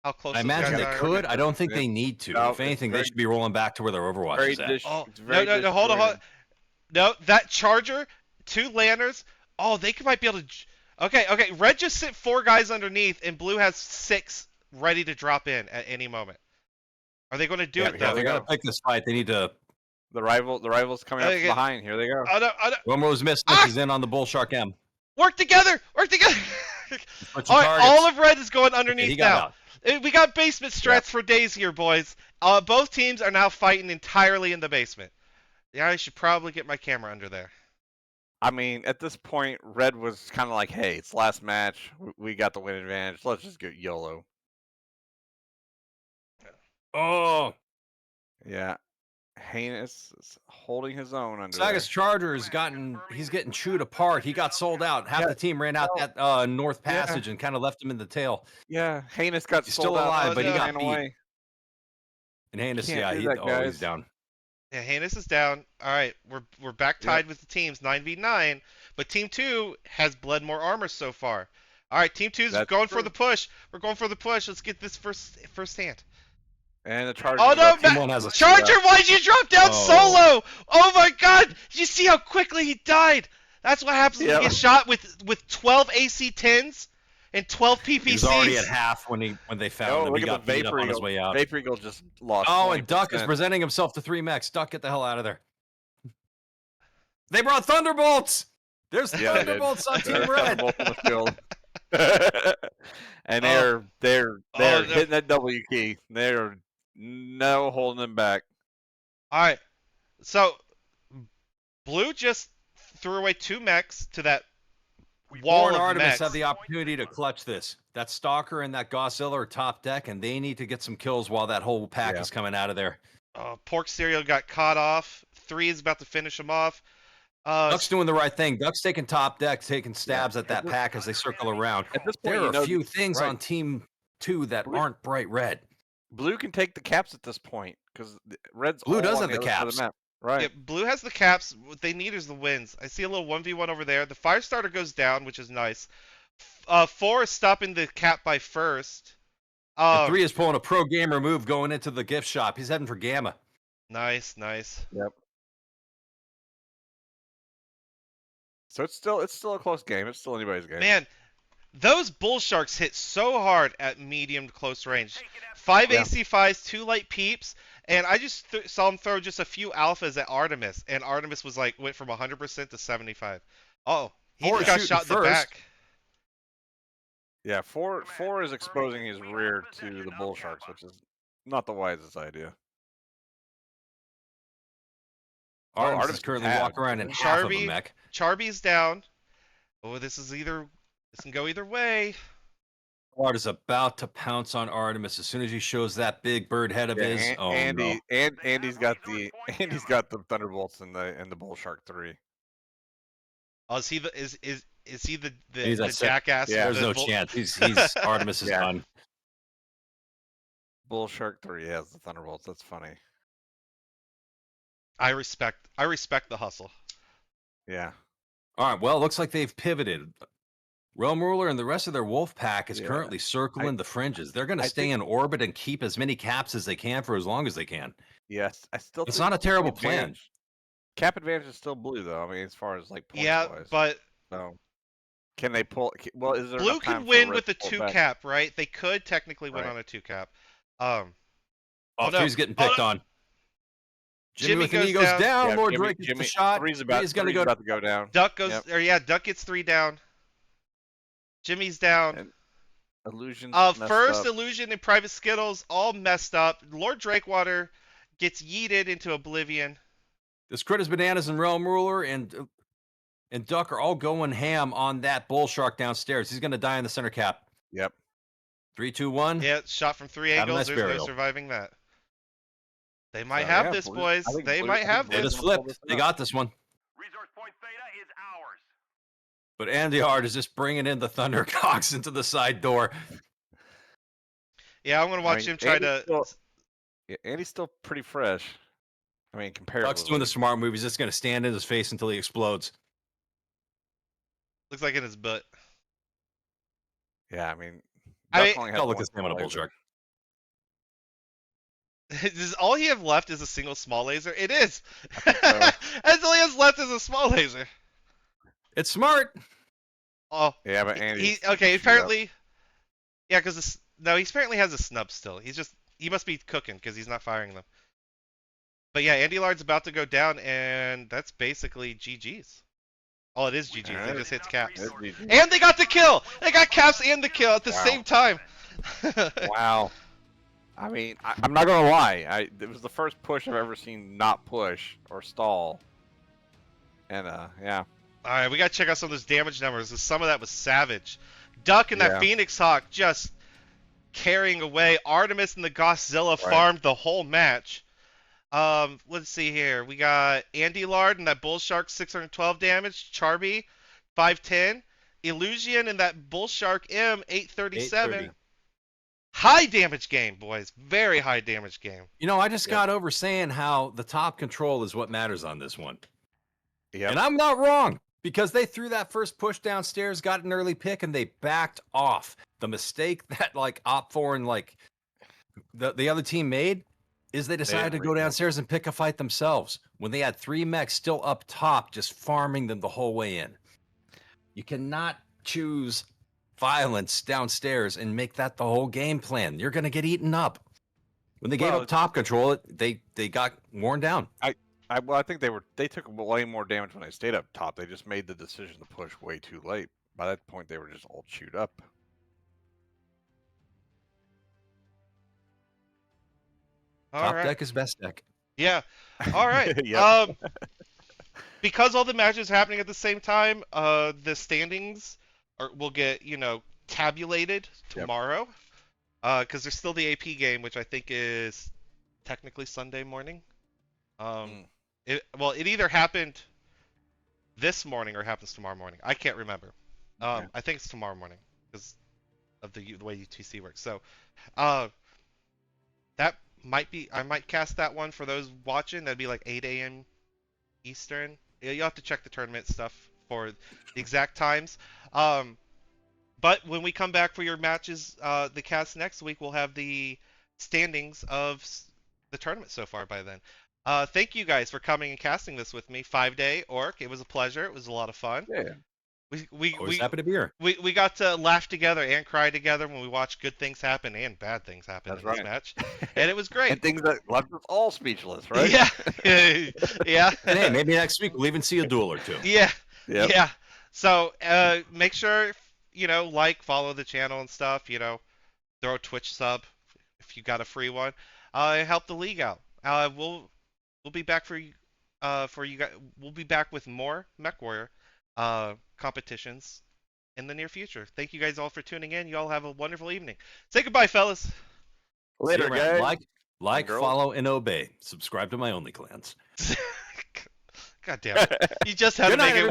how close. I those imagine guys they are. could. I don't think Yeah. they need to. No, If anything, it's they very- should be rolling back to where their Overwatch Very is at. dish. Oh, it's very no, hold on. disjointed. No, that Charger, 2 Lanterns. Oh, they might be able to. Okay. Red just sent 4 guys underneath, and Blue has 6 ready to drop in at any moment. Are they going to do Yeah, it yeah, though? They got to pick this fight. They need to. The rivals coming up Okay. from behind. Here they go. Oh, no. One of those Mistlinks is in on the Bull Shark M. Work together! Put your All right, targets. all of Red is going Okay, underneath he got now. out. We got basement strats for days here, boys. Both teams are now fighting entirely in the basement. Yeah, I should probably get my camera under there. I mean, at this point, Red was kind of like, "Hey, it's last match. We got the win advantage. Let's just get YOLO." Oh, Yeah, Heinous is holding his own under Sagas there. Charger he's getting chewed apart. He got sold out. Half the team ran out that north passage and kind of left him in the tail. Yeah, Heinous got He's sold still out. alive, but he got ran beat. away. And Heinous, Can't yeah, do he's that, guys. down. Yeah, Heinous is down. All right, we're back tied with the teams, 9v9. but Team 2 has bled more armor so far. All right, Team 2's That's going true. for the push. We're going for the push. Let's get this first hand. And the Charger. Oh no, Team 1 has a Charger, why'd you drop down solo? Oh my god, did you see how quickly he died? That's what happens when you get shot with 12 AC-10s and 12 PPCs. He was already at half when they found him. He got beat up on his way out. Vapor Eagle just lost. Oh, 20%. and Duck is presenting himself to 3 mechs. Duck, get the hell out of there. They brought Thunderbolts! There's Thunderbolts on Team Red! Thunderbolts on the field. And they're hitting that W key. They're no holding them back. Alright, so Blue just threw away 2 mechs to that wall War and of Artemis mechs. have the opportunity to clutch this. That Stalker and that Godzilla are top deck, and they need to get some kills while that whole pack is coming out of there. Pork Cereal got caught off. 3 is about to finish him off. Duck's doing the right thing. Duck's taking top deck, taking stabs at that pack as they circle around. At this point, There are a few things on Team 2 that aren't bright red. Blue can take the caps at this point because Red's Blue all does on have the the other side of caps. the map. Right. Yeah, Blue has the caps. What they need is the wins. I see a little 1v1 over there. The Firestarter goes down, which is nice. 4 is stopping the cap by first. 3 is pulling a pro gamer move going into the gift shop. He's heading for Gamma. Nice. Yep. So it's still a close game. It's still anybody's game. Man, those bull sharks hit so hard at medium to close range. 5 AC5s, 2 light peeps, and I just saw him throw just a few alphas at Artemis, and Artemis was like went from 100% to 75. Oh, he just got shot in the back. Yeah, 4 is exposing his rear to the bull sharks, which is not the wisest idea. Artemis is currently walking around in half of a mech. Charby's down. Oh, this can go either way. Art is about to pounce on Artemis as soon as he shows that big bird head of his. Andy's got the Thunderbolts and the Bull Shark 3. Oh, is he the He's jackass? Yeah, there's no chance. He's Artemis is done. Bull Shark 3 has the Thunderbolts. That's funny. I respect the hustle. Yeah. All right. Well, it looks like they've pivoted. Realm Ruler and the rest of their wolf pack is currently circling the fringes. They're going to stay in orbit and keep as many caps as they can for as long as they can. Yes, It's not a terrible plan. Cap advantage is still Blue, though. I mean, as far as like points wise. But so can they pull? Well, is there Blue can win with the 2 cap, right? They could technically win on a 2 cap. Three's getting picked on. Jimmy goes down. Yeah, Lord Drake gets the shot. Three's about to go down. Duck goes, Duck gets 3 down. Jimmy's down. And Illusion. First Illusion and Private Skittles all messed up. Lord Drakewater gets yeeted into oblivion. This Critters, Bananas, and Realm Ruler and Duck are all going ham on that bull shark downstairs. He's going to die in the center cap. Yep. 3, 2, 1. Yeah, shot from 3 angles. There's no surviving that. They might have this, boys. They might have this. They just flipped. They got this one. Resource point Theta is ours. But Andy Hart is just bringing in the Thundercocks into the side door. Yeah, I'm going to watch him try to... Andy's still pretty fresh. I mean, comparatively. Duck's doing the smart move. He's just going to stand in his face until he explodes. Looks like in his butt. Yeah, I mean... I'll look the same on a bull shark. Does all he have left is a single small laser? It is! That's all he has left is a small laser. It's smart. Oh. Yeah, but Andy... apparently... Yeah, because... No, he apparently has a snub still. He must be cooking because he's not firing them. But yeah, Andy Lard's about to go down, and that's basically GG's. Oh, it is GG's. He just hits caps. And they got the kill! They got caps and the kill at the same time! Wow. I mean, I'm not going to lie. It was the first push I've ever seen not push or stall. And, yeah. Alright, we got to check out some of those damage numbers. Some of that was savage. Duck and that Phoenix Hawk just carrying away. Artemis and the Godzilla farmed the whole match. Let's see here. We got Andy Lard and that Bull Shark 612 damage. Charby 510. Illusion and that Bull Shark M 837. High damage game, boys. Very high damage game. You know, I just got over saying how the top control is what matters on this one. Yeah. And I'm not wrong. Because they threw that first push downstairs, got an early pick, and they backed off. The mistake that like Op4 and like the other team made is they decided to go downstairs and pick a fight themselves when they had 3 mechs still up top, just farming them the whole way in. You cannot choose violence downstairs and make that the whole game plan. You're going to get eaten up. When they gave up top control, they got worn down. I think they took way more damage when they stayed up top. They just made the decision to push way too late. By that point, they were just all chewed up. Top deck is best deck. Yeah. All right. Yep. Because all the matches happening at the same time, the standings will get tabulated tomorrow. Because there's still the AP game, which I think is technically Sunday morning. It either happened this morning or happens tomorrow morning. I can't remember. I think it's tomorrow morning because of the way UTC works. So, that might be. I might cast that one for those watching. That'd be like 8 a.m. Eastern. You'll have to check the tournament stuff for the exact times. But when we come back for your matches, the cast next week, we'll have the standings of the tournament so far by then. Thank you guys for coming and casting this with me. 5-day Orc. It was a pleasure. It was a lot of fun. Yeah. We happy to be here. We got to laugh together and cry together when we watched good things happen and bad things happen in this match, and it was great. And things that left us all speechless, right? Yeah, yeah. And hey, maybe next week we'll even see a duel or two. Yeah, Yep. yeah. So make sure follow the channel and stuff. Throw a Twitch sub if you got a free one. Help the league out. We'll be back for you guys. We'll be back with more MechWarrior competitions in the near future. Thank you guys all for tuning in. You all have a wonderful evening. Say goodbye, fellas. Later, guys. Like, follow, and obey. Subscribe to my OnlyClans. God damn it. You just had to make it